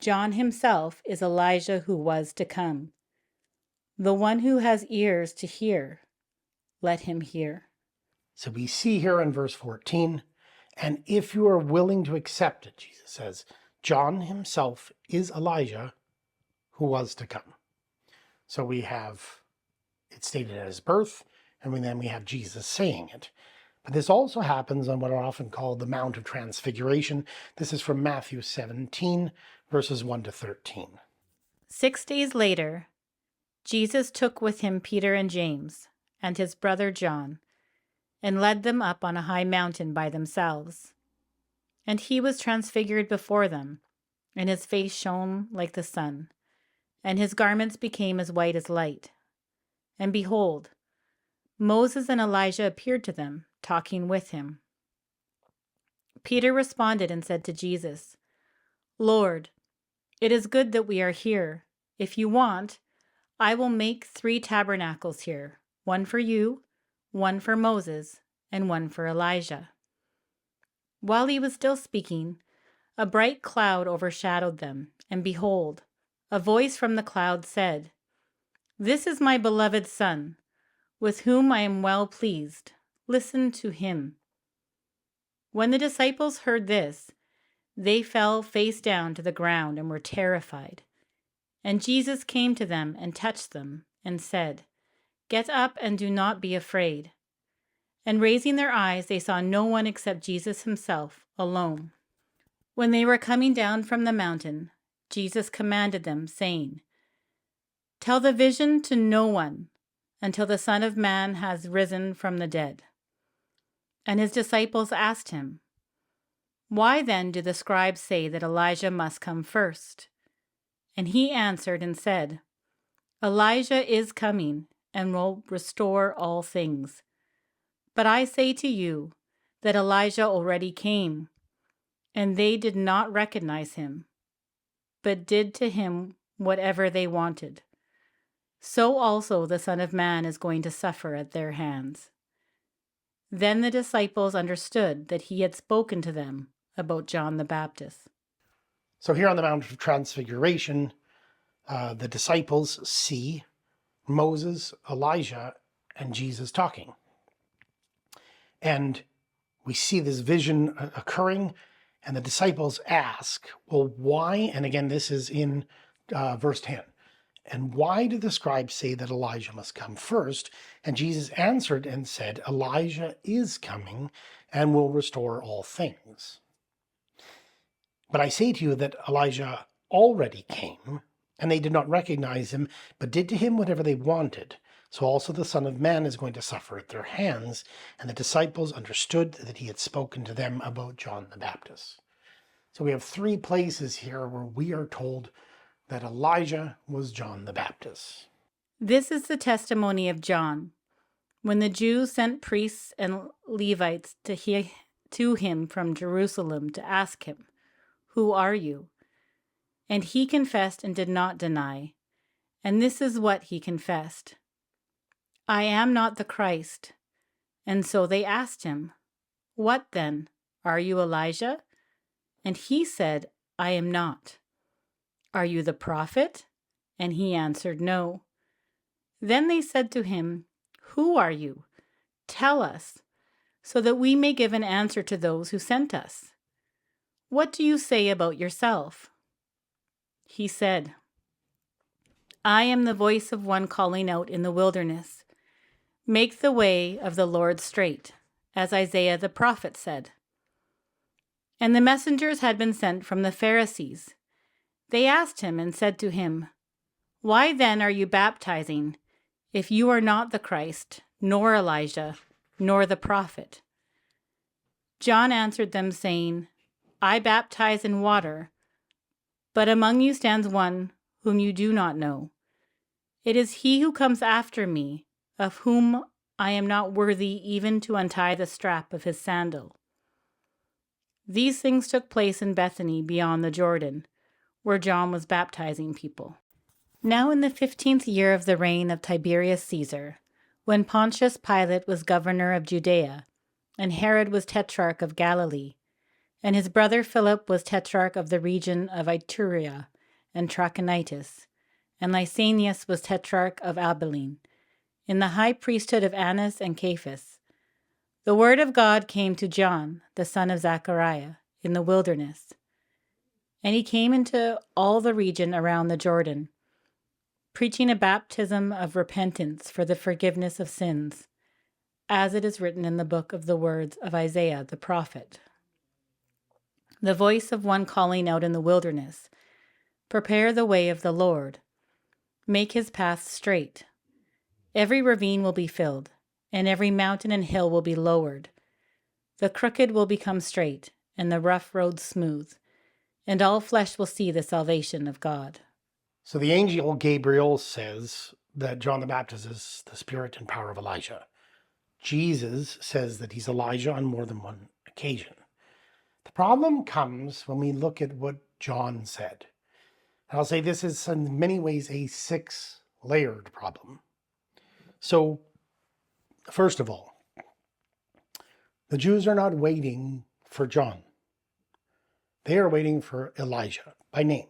John himself is Elijah who was to come. The one who has ears to hear, let him hear." So we see here in verse 14, and if you are willing to accept it, Jesus says, John himself is Elijah who was to come. So we have it stated at his birth, and then we have Jesus saying it. But this also happens on what are often called the Mount of Transfiguration. This is from Matthew 17, verses 1 to 13. 6 days later, Jesus took with him Peter and James and his brother John and led them up on a high mountain by themselves. And he was transfigured before them, and his face shone like the sun, and his garments became as white as light. And behold, Moses and Elijah appeared to them, talking with him. Peter responded and said to Jesus, "Lord, it is good that we are here. If you want, I will make 3 tabernacles here, one for you, one for Moses, and one for Elijah." While he was still speaking, a bright cloud overshadowed them, and behold, a voice from the cloud said, "This is my beloved Son, with whom I am well pleased. Listen to him." When the disciples heard this, they fell face down to the ground and were terrified. And Jesus came to them and touched them and said, "Get up and do not be afraid." And raising their eyes, they saw no one except Jesus himself alone. When they were coming down from the mountain, Jesus commanded them, saying, "Tell the vision to no one until the Son of Man has risen from the dead." And his disciples asked him, "Why then do the scribes say that Elijah must come first?" And he answered and said, "Elijah is coming and will restore all things. But I say to you that Elijah already came, and they did not recognize him, but did to him whatever they wanted. So also the Son of Man is going to suffer at their hands." Then the disciples understood that he had spoken to them about John the Baptist. So here on the Mount of Transfiguration, the disciples see Moses, Elijah, and Jesus talking. And we see this vision occurring, and the disciples ask, well, why? And again, this is in verse 10. And why do the scribes say that Elijah must come first? And Jesus answered and said, Elijah is coming and will restore all things. But I say to you that Elijah already came, and they did not recognize him, but did to him whatever they wanted. So also the Son of Man is going to suffer at their hands. And the disciples understood that he had spoken to them about John the Baptist. So we have 3 places here where we are told that Elijah was John the Baptist. This is the testimony of John, when the Jews sent priests and Levites to him from Jerusalem to ask him, "Who are you?" And he confessed and did not deny. And this is what he confessed: "I am not the Christ." And so they asked him, "What then? Are you Elijah?" And he said, "I am not." "Are you the prophet?" And he answered, "No." Then they said to him, "Who are you? Tell us, so that we may give an answer to those who sent us. What do you say about yourself?" He said, "I am the voice of one calling out in the wilderness, 'Make the way of the Lord straight,' as Isaiah the prophet said." And the messengers had been sent from the Pharisees. They asked him and said to him, "Why then are you baptizing, if you are not the Christ, nor Elijah, nor the prophet?" John answered them, saying, "I baptize in water, but among you stands one whom you do not know. It is he who comes after me, of whom I am not worthy even to untie the strap of his sandal." These things took place in Bethany beyond the Jordan, where John was baptizing people. Now in the 15th year of the reign of Tiberius Caesar, when Pontius Pilate was governor of Judea, and Herod was tetrarch of Galilee, and his brother Philip was tetrarch of the region of Iturea and Trachonitis, and Lysanias was tetrarch of Abilene, in the high priesthood of Annas and Caiaphas, the word of God came to John, the son of Zechariah, in the wilderness. And he came into all the region around the Jordan, preaching a baptism of repentance for the forgiveness of sins, as it is written in the book of the words of Isaiah the prophet. The voice of one calling out in the wilderness, prepare the way of the Lord, make his path straight. Every ravine will be filled, and every mountain and hill will be lowered. The crooked will become straight, and the rough road smooth, and all flesh will see the salvation of God. So the angel Gabriel says that John the Baptist is the spirit and power of Elijah. Jesus says that he's Elijah on more than one occasion. The problem comes when we look at what John said. And I'll say this is in many ways a 6-layered problem. So, first of all, the Jews are not waiting for John. They are waiting for Elijah by name.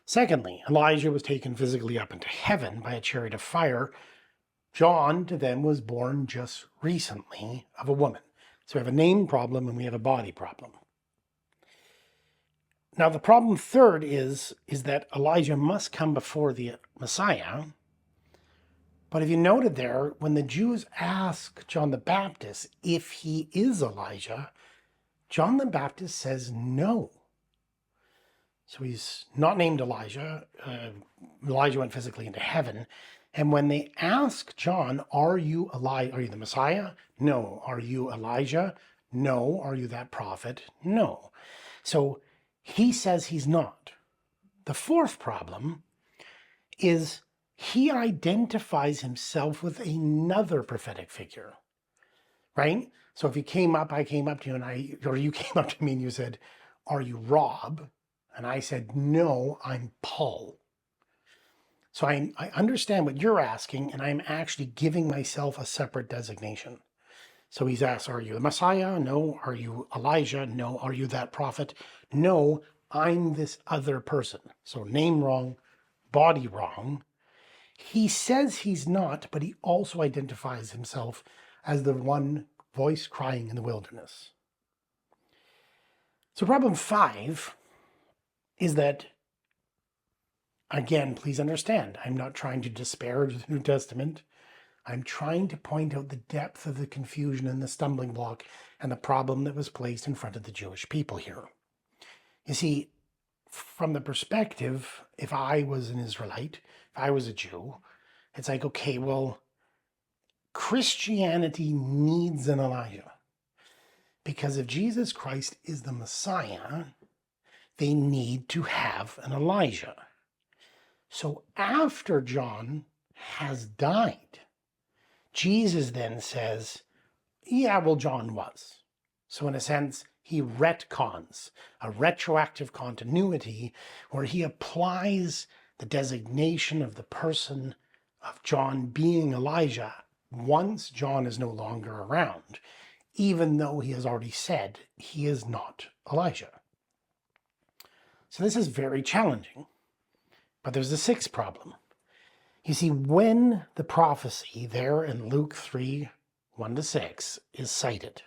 Secondly, Elijah was taken physically up into heaven by a chariot of fire. John, to them, was born just recently of a woman. So we have a name problem and we have a body problem. Now, the problem third is that Elijah must come before the Messiah. But if you noted there, when the Jews ask John the Baptist if he is Elijah, John the Baptist says no. So he's not named Elijah. Elijah went physically into heaven. And when they ask John, are you Elijah? Are you the Messiah? No. Are you Elijah? No. Are you that prophet? No. So he says he's not. The fourth problem is he identifies himself with another prophetic figure, right? So if I came up to you or you came up to me and you said, are you Rob? And I said, no, I'm Paul. So I understand what you're asking, and I'm actually giving myself a separate designation. So he's asked, are you the Messiah? No. Are you Elijah? No. Are you that prophet? No, I'm this other person. So name wrong, body wrong. He says he's not, but he also identifies himself as the one voice crying in the wilderness. So problem 5 is that, again, please understand, I'm not trying to disparage the New Testament. I'm trying to point out the depth of the confusion and the stumbling block and the problem that was placed in front of the Jewish people here. You see, from the perspective, if I was an Israelite, if I was a Jew, it's like, okay, well, Christianity needs an Elijah. Because if Jesus Christ is the Messiah, they need to have an Elijah. So after John has died, Jesus then says, yeah, well, John was. So in a sense, he retcons a retroactive continuity where he applies the designation of the person of John being Elijah once John is no longer around, even though he has already said he is not Elijah. So this is very challenging. But there's a 6th problem. You see, when the prophecy there in Luke 3, 1-6 is cited,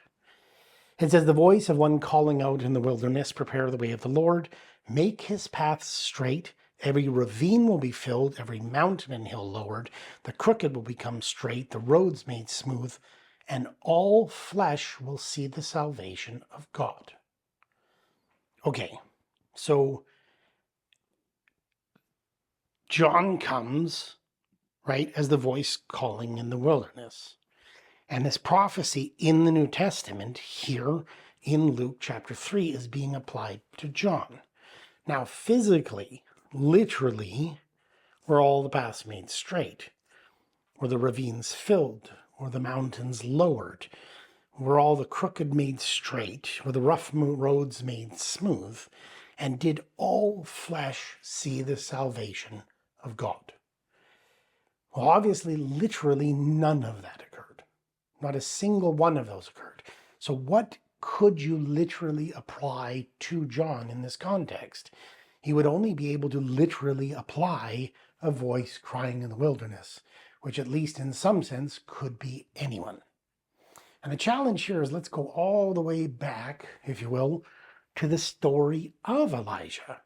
it says, the voice of one calling out in the wilderness, prepare the way of the Lord, make his paths straight, every ravine will be filled, every mountain and hill lowered, the crooked will become straight, the roads made smooth, and all flesh will see the salvation of God. Okay, so John comes, right, as the voice calling in the wilderness. And this prophecy in the New Testament here in Luke chapter 3 is being applied to John. Now, physically, literally, were all the paths made straight? Were the ravines filled? Were the mountains lowered? Were all the crooked made straight? Were the rough roads made smooth? And did all flesh see the salvation of God? Well, obviously, literally none of that occurred. Not a single one of those occurred. So what could you literally apply to John in this context? He would only be able to literally apply a voice crying in the wilderness, which at least in some sense could be anyone. And the challenge here is let's go all the way back, if you will, to the story of Elijah.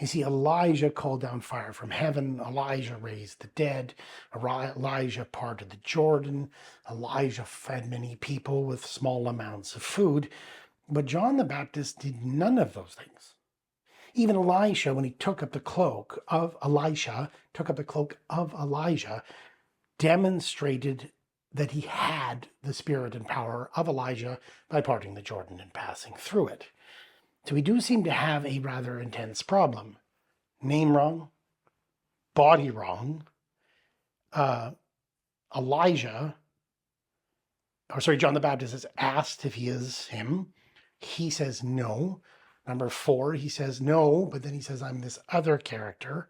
You see, Elijah called down fire from heaven. Elijah raised the dead. Elijah parted the Jordan. Elijah fed many people with small amounts of food. But John the Baptist did none of those things. Even Elisha, when he took up the cloak of Elijah, demonstrated that he had the spirit and power of Elijah by parting the Jordan and passing through it. So we do seem to have a rather intense problem. Name wrong, body wrong. John the Baptist is asked if he is him. He says no. Number 4, he says no, but then he says, I'm this other character.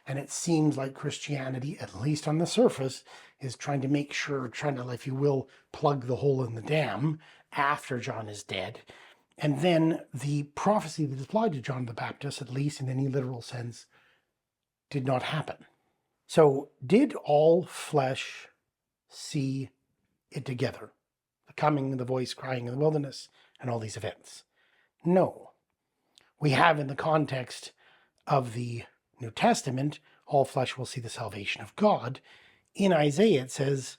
And it seems like Christianity, at least on the surface, is trying to, if you will, plug the hole in the dam after John is dead. And then the prophecy that is applied to John the Baptist, at least in any literal sense, did not happen. So did all flesh see it together? The coming, the voice crying in the wilderness, and all these events? No. We have in the context of the New Testament, all flesh will see the salvation of God. In Isaiah it says,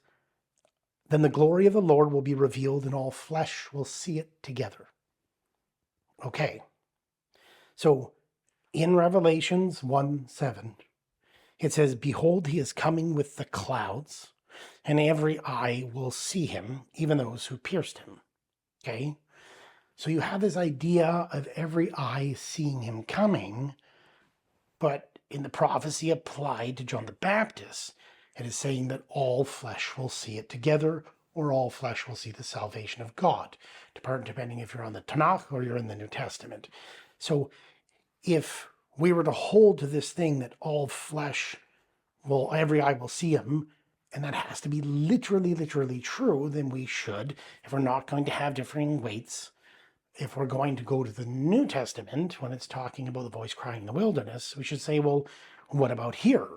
then the glory of the Lord will be revealed and all flesh will see it together. Okay. So in Revelations 1:7, it says, behold, he is coming with the clouds, and every eye will see him, even those who pierced him. Okay? So you have this idea of every eye seeing him coming, but in the prophecy applied to John the Baptist, it is saying that all flesh will see it together, or all flesh will see the salvation of God, depending if you're on the Tanakh or you're in the New Testament. So if we were to hold to this thing that all flesh every eye will see him, and that has to be literally true, then we should, if we're not going to have differing weights, if we're going to go to the New Testament, when it's talking about the voice crying in the wilderness, we should say, well, what about here?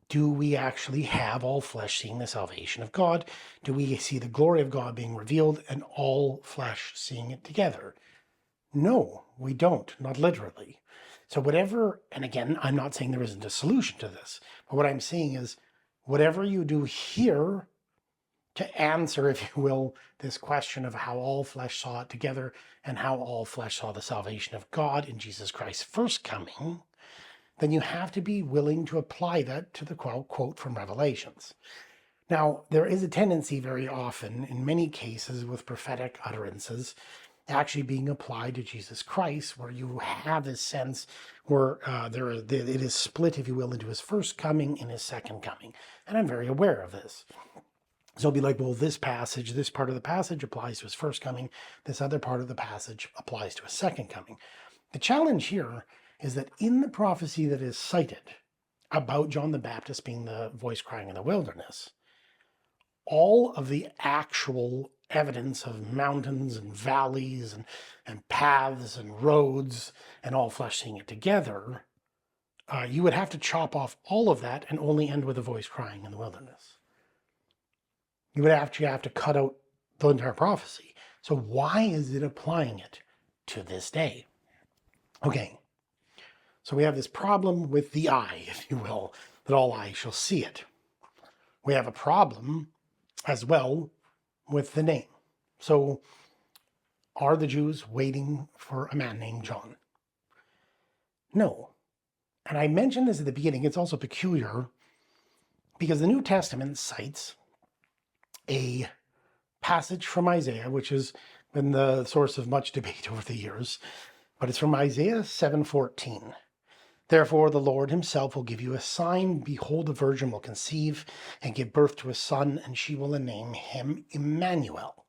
Do we actually have all flesh seeing the salvation of God? Do we see the glory of God being revealed and all flesh seeing it together? No, we don't, not literally. So whatever, and again, I'm not saying there isn't a solution to this, but what I'm saying is whatever you do here to answer, if you will, this question of how all flesh saw it together and how all flesh saw the salvation of God in Jesus Christ's first coming, then you have to be willing to apply that to the quote from Revelations. Now, there is a tendency very often, in many cases with prophetic utterances, actually being applied to Jesus Christ, where you have this sense where it is split, if you will, into his first coming and his second coming. And I'm very aware of this. So it'll be like, well, this part of the passage applies to his first coming. This other part of the passage applies to his second coming. The challenge here is that in the prophecy that is cited about John the Baptist being the voice crying in the wilderness, all of the actual evidence of mountains and valleys and paths and roads and all flesh seeing it together, you would have to chop off all of that and only end with a voice crying in the wilderness. You would actually have to cut out the entire prophecy. So why is it applying it to this day? Okay, so we have this problem with the eye, if you will, that all eyes shall see it. We have a problem as well with the name. So are the Jews waiting for a man named John? No. And I mentioned this at the beginning. It's also peculiar because the New Testament cites a passage from Isaiah, which has been the source of much debate over the years, but it's from Isaiah 7:14. Therefore, the Lord himself will give you a sign. Behold, a virgin will conceive and give birth to a son, and she will name him Immanuel.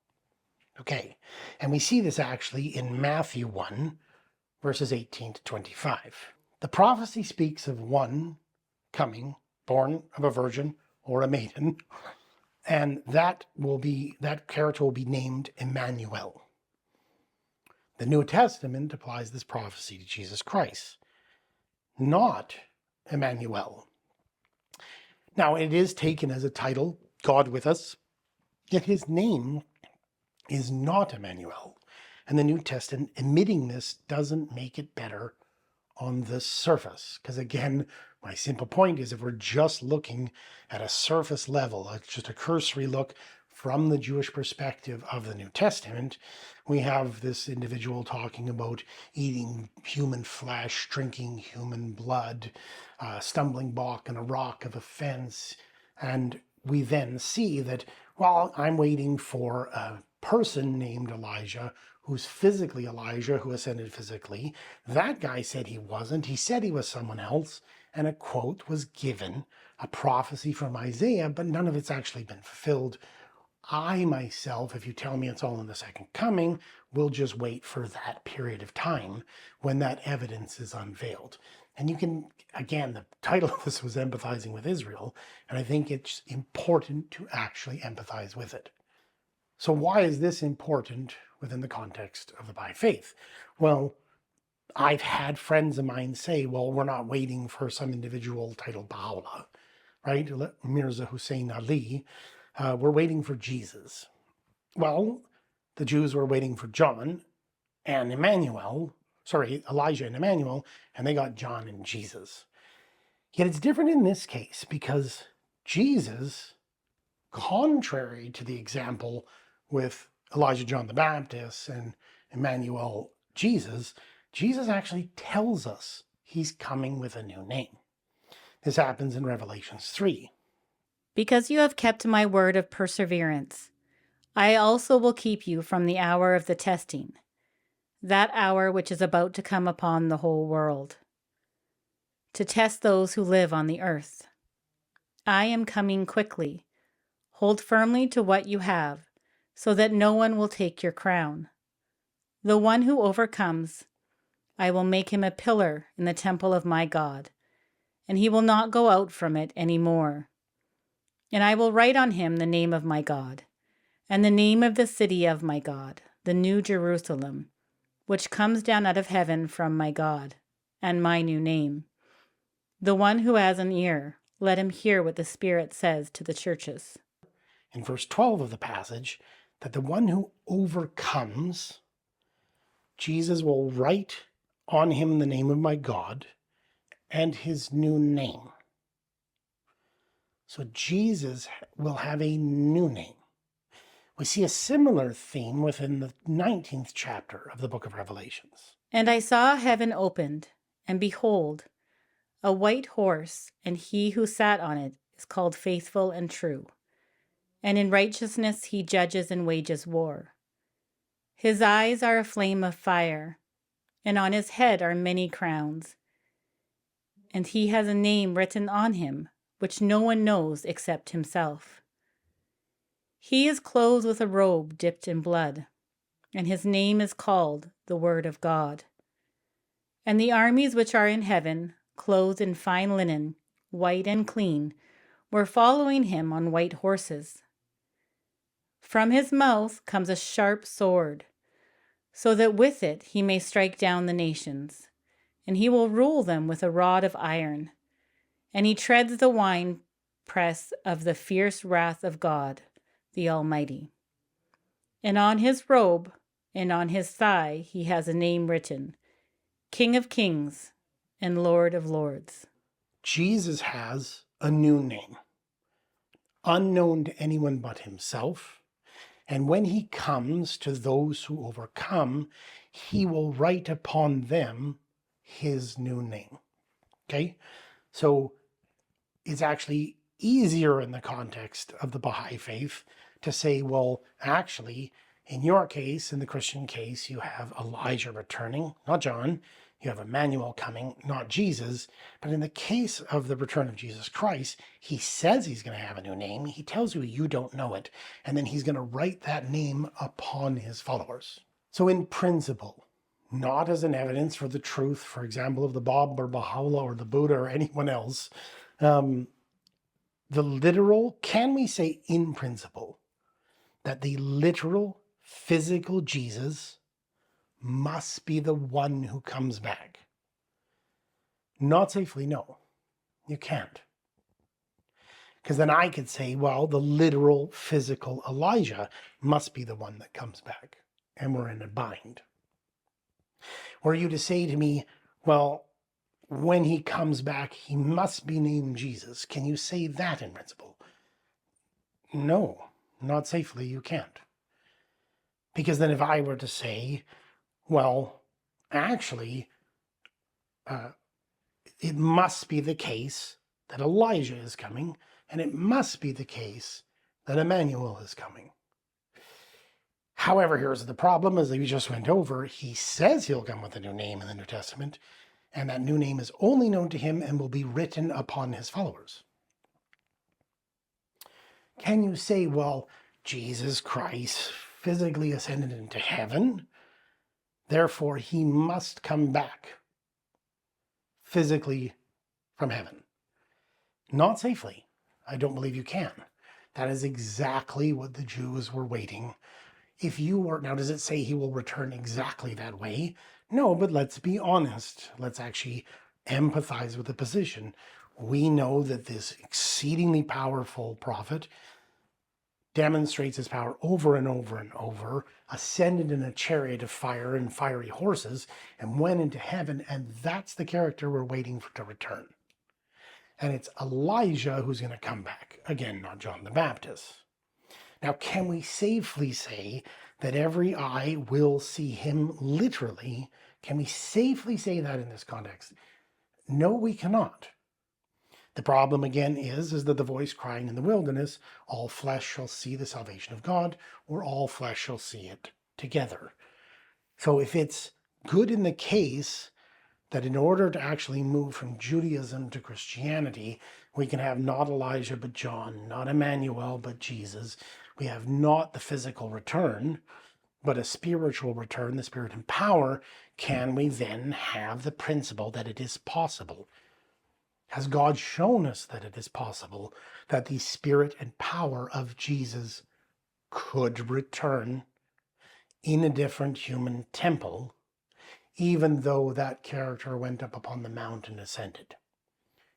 Okay, and we see this actually in Matthew 1, verses 18 to 25. The prophecy speaks of one coming, born of a virgin or a maiden, and that character will be named Emmanuel. The New Testament applies this prophecy to Jesus Christ, not Emmanuel. Now, it is taken as a title, God with us, yet his name is not Emmanuel. And the New Testament admitting this doesn't make it better on the surface. Because again, my simple point is if we're just looking at a surface level, just a cursory look from the Jewish perspective of the New Testament, we have this individual talking about eating human flesh, drinking human blood, stumbling block in a rock of offense. And we then see that, well, I'm waiting for a person named Elijah who's physically Elijah, who ascended physically. That guy said he wasn't. He said he was someone else. And a quote was given, a prophecy from Isaiah, but none of it's actually been fulfilled. I myself, if you tell me it's all in the second coming, will just wait for that period of time when that evidence is unveiled. And you can, again, the title of this was Empathizing with Israel, and I think it's important to actually empathize with it. So why is this important within the context of the Baha'i faith? Well, I've had friends of mine say, well, we're not waiting for some individual titled Baha'u'llah, right? Mirza Hussein Ali. We're waiting for Jesus. Well, the Jews were waiting for John and Elijah and Immanuel, and they got John and Jesus. Yet it's different in this case because Jesus, contrary to the example with Elijah, John the Baptist, and Emmanuel, Jesus actually tells us he's coming with a new name. This happens in Revelation 3. Because you have kept my word of perseverance, I also will keep you from the hour of the testing, that hour which is about to come upon the whole world, to test those who live on the earth. I am coming quickly. Hold firmly to what you have, so that no one will take your crown. The one who overcomes, I will make him a pillar in the temple of my God, and he will not go out from it any more. And I will write on him the name of my God, and the name of the city of my God, the New Jerusalem, which comes down out of heaven from my God, and my new name. The one who has an ear, let him hear what the Spirit says to the churches. In verse 12 of the passage, that the one who overcomes, Jesus will write on him the name of my God and his new name. So Jesus will have a new name. We see a similar theme within the 19th chapter of the book of Revelations. And I saw heaven opened, and behold, a white horse, and he who sat on it is called Faithful and True. And in righteousness he judges and wages war. His eyes are a flame of fire, and on his head are many crowns. And he has a name written on him, which no one knows except himself. He is clothed with a robe dipped in blood, and his name is called the Word of God. And the armies which are in heaven, clothed in fine linen, white and clean, were following him on white horses. From his mouth comes a sharp sword, so that with it he may strike down the nations, and he will rule them with a rod of iron. And he treads the winepress of the fierce wrath of God, the Almighty. And on his robe and on his thigh he has a name written, King of Kings and Lord of Lords. Jesus has a new name, unknown to anyone but himself. And when he comes to those who overcome, he will write upon them his new name. Okay? So it's actually easier in the context of the Baha'i faith to say, well, actually, in your case, in the Christian case, you have Elijah returning, not John. You have Emmanuel coming, not Jesus. But in the case of the return of Jesus Christ, he says he's going to have a new name. He tells you don't know it. And then he's going to write that name upon his followers. So in principle, not as an evidence for the truth, for example, of the Bab or Baha'u'llah or the Buddha or anyone else, the literal, can we say in principle, that the literal physical Jesus must be the one who comes back? Not safely, no. You can't. Because then I could say, well, the literal physical Elijah must be the one that comes back. And we're in a bind. Were you to say to me, well, when he comes back, he must be named Jesus. Can you say that in principle? No, not safely, you can't. Because then if I were to say, well, actually, it must be the case that Elijah is coming, and it must be the case that Immanuel is coming. However, here's the problem, as we just went over, he says he'll come with a new name in the New Testament, and that new name is only known to him and will be written upon his followers. Can you say, well, Jesus Christ physically ascended into heaven, therefore he must come back physically from heaven? Not safely. I don't believe you can. That is exactly what the Jews were waiting. If you were, now does it say he will return exactly that way? No, but let's be honest. Let's actually empathize with the position. We know that this exceedingly powerful prophet demonstrates his power over and over and over, ascended in a chariot of fire and fiery horses, and went into heaven, and that's the character we're waiting for to return. And it's Elijah who's going to come back. Again, not John the Baptist. Now, can we safely say that every eye will see him literally? Can we safely say that in this context? No, we cannot. The problem again is that the voice crying in the wilderness, all flesh shall see the salvation of God, or all flesh shall see it together. So if it's good in the case that in order to actually move from Judaism to Christianity, we can have not Elijah but John, not Emmanuel but Jesus. We have not the physical return, but a spiritual return, the Spirit and power. Can we then have the principle that it is possible? Has God shown us that it is possible that the Spirit and power of Jesus could return in a different human temple, even though that character went up upon the mount and ascended?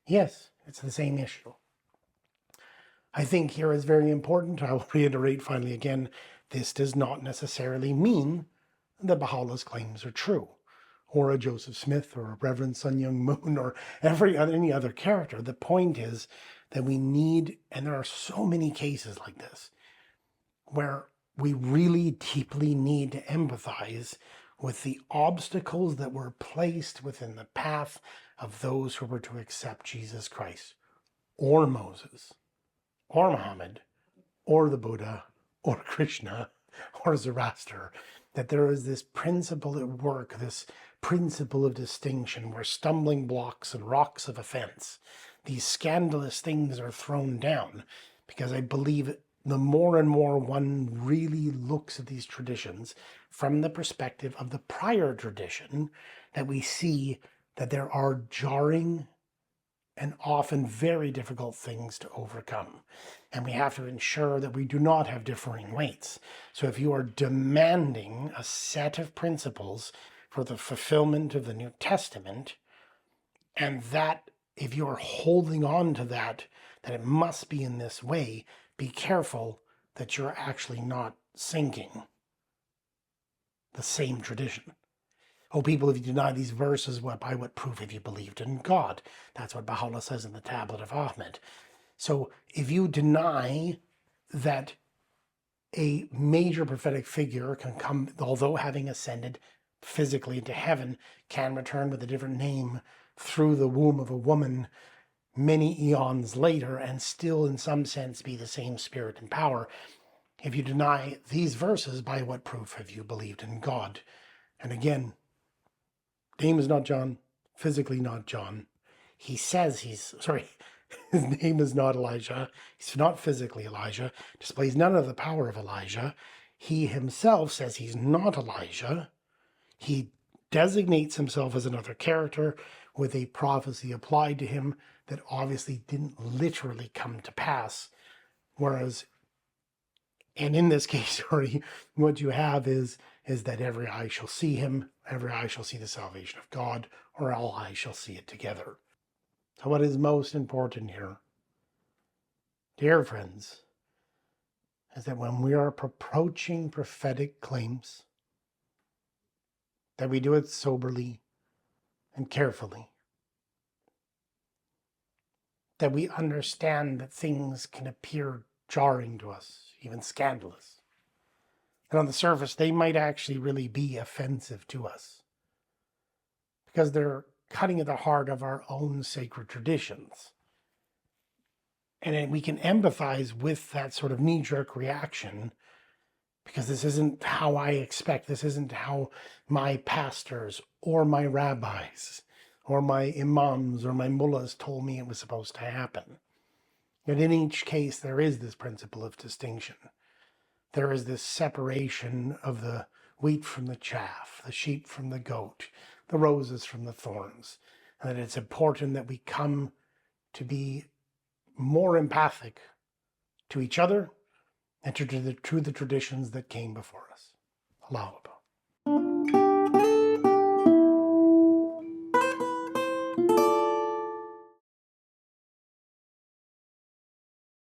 Yes, it's the same issue. I think here is very important. I will reiterate finally again, this does not necessarily mean that Baha'u'llah's claims are true, or a Joseph Smith, or a Reverend Sun Young Moon, or any other character. The point is that we need, and there are so many cases like this, where we really deeply need to empathize with the obstacles that were placed within the path of those who were to accept Jesus Christ, or Moses, or Muhammad, or the Buddha, or Krishna, or Zoroaster, that there is this principle at work, this principle of distinction, where stumbling blocks and rocks of offense, these scandalous things are thrown down, because I believe the more and more one really looks at these traditions from the perspective of the prior tradition, that we see that there are jarring and often very difficult things to overcome. And we have to ensure that we do not have differing weights. So if you are demanding a set of principles for the fulfillment of the New Testament, and that if you are holding on to that it must be in this way, be careful that you're actually not sinking the same tradition. Oh, people, if you deny these verses, by what proof have you believed in God? That's what Baha'u'llah says in the Tablet of Ahmed. So if you deny that a major prophetic figure can come, although having ascended physically into heaven, can return with a different name through the womb of a woman many eons later and still in some sense be the same spirit and power, if you deny these verses, by what proof have you believed in God? And again, name is not John, physically not John. He says his name is not Elijah. He's not physically Elijah, displays none of the power of Elijah. He himself says he's not Elijah. He designates himself as another character with a prophecy applied to him that obviously didn't literally come to pass. Whereas, and in this case, what you have is that every eye shall see him, every eye shall see the salvation of God, or all eyes shall see it together. So what is most important here, dear friends, is that when we are approaching prophetic claims, that we do it soberly and carefully, that we understand that things can appear jarring to us, even scandalous. And on the surface, they might actually really be offensive to us because they're cutting at the heart of our own sacred traditions. And we can empathize with that sort of knee-jerk reaction because this isn't how I expect. This isn't how my pastors or my rabbis or my imams or my mullahs told me it was supposed to happen. And in each case, there is this principle of distinction. There is this separation of the wheat from the chaff, the sheep from the goat, the roses from the thorns. And that it's important that we come to be more empathic to each other and to the traditions that came before us. Allahu Akbar.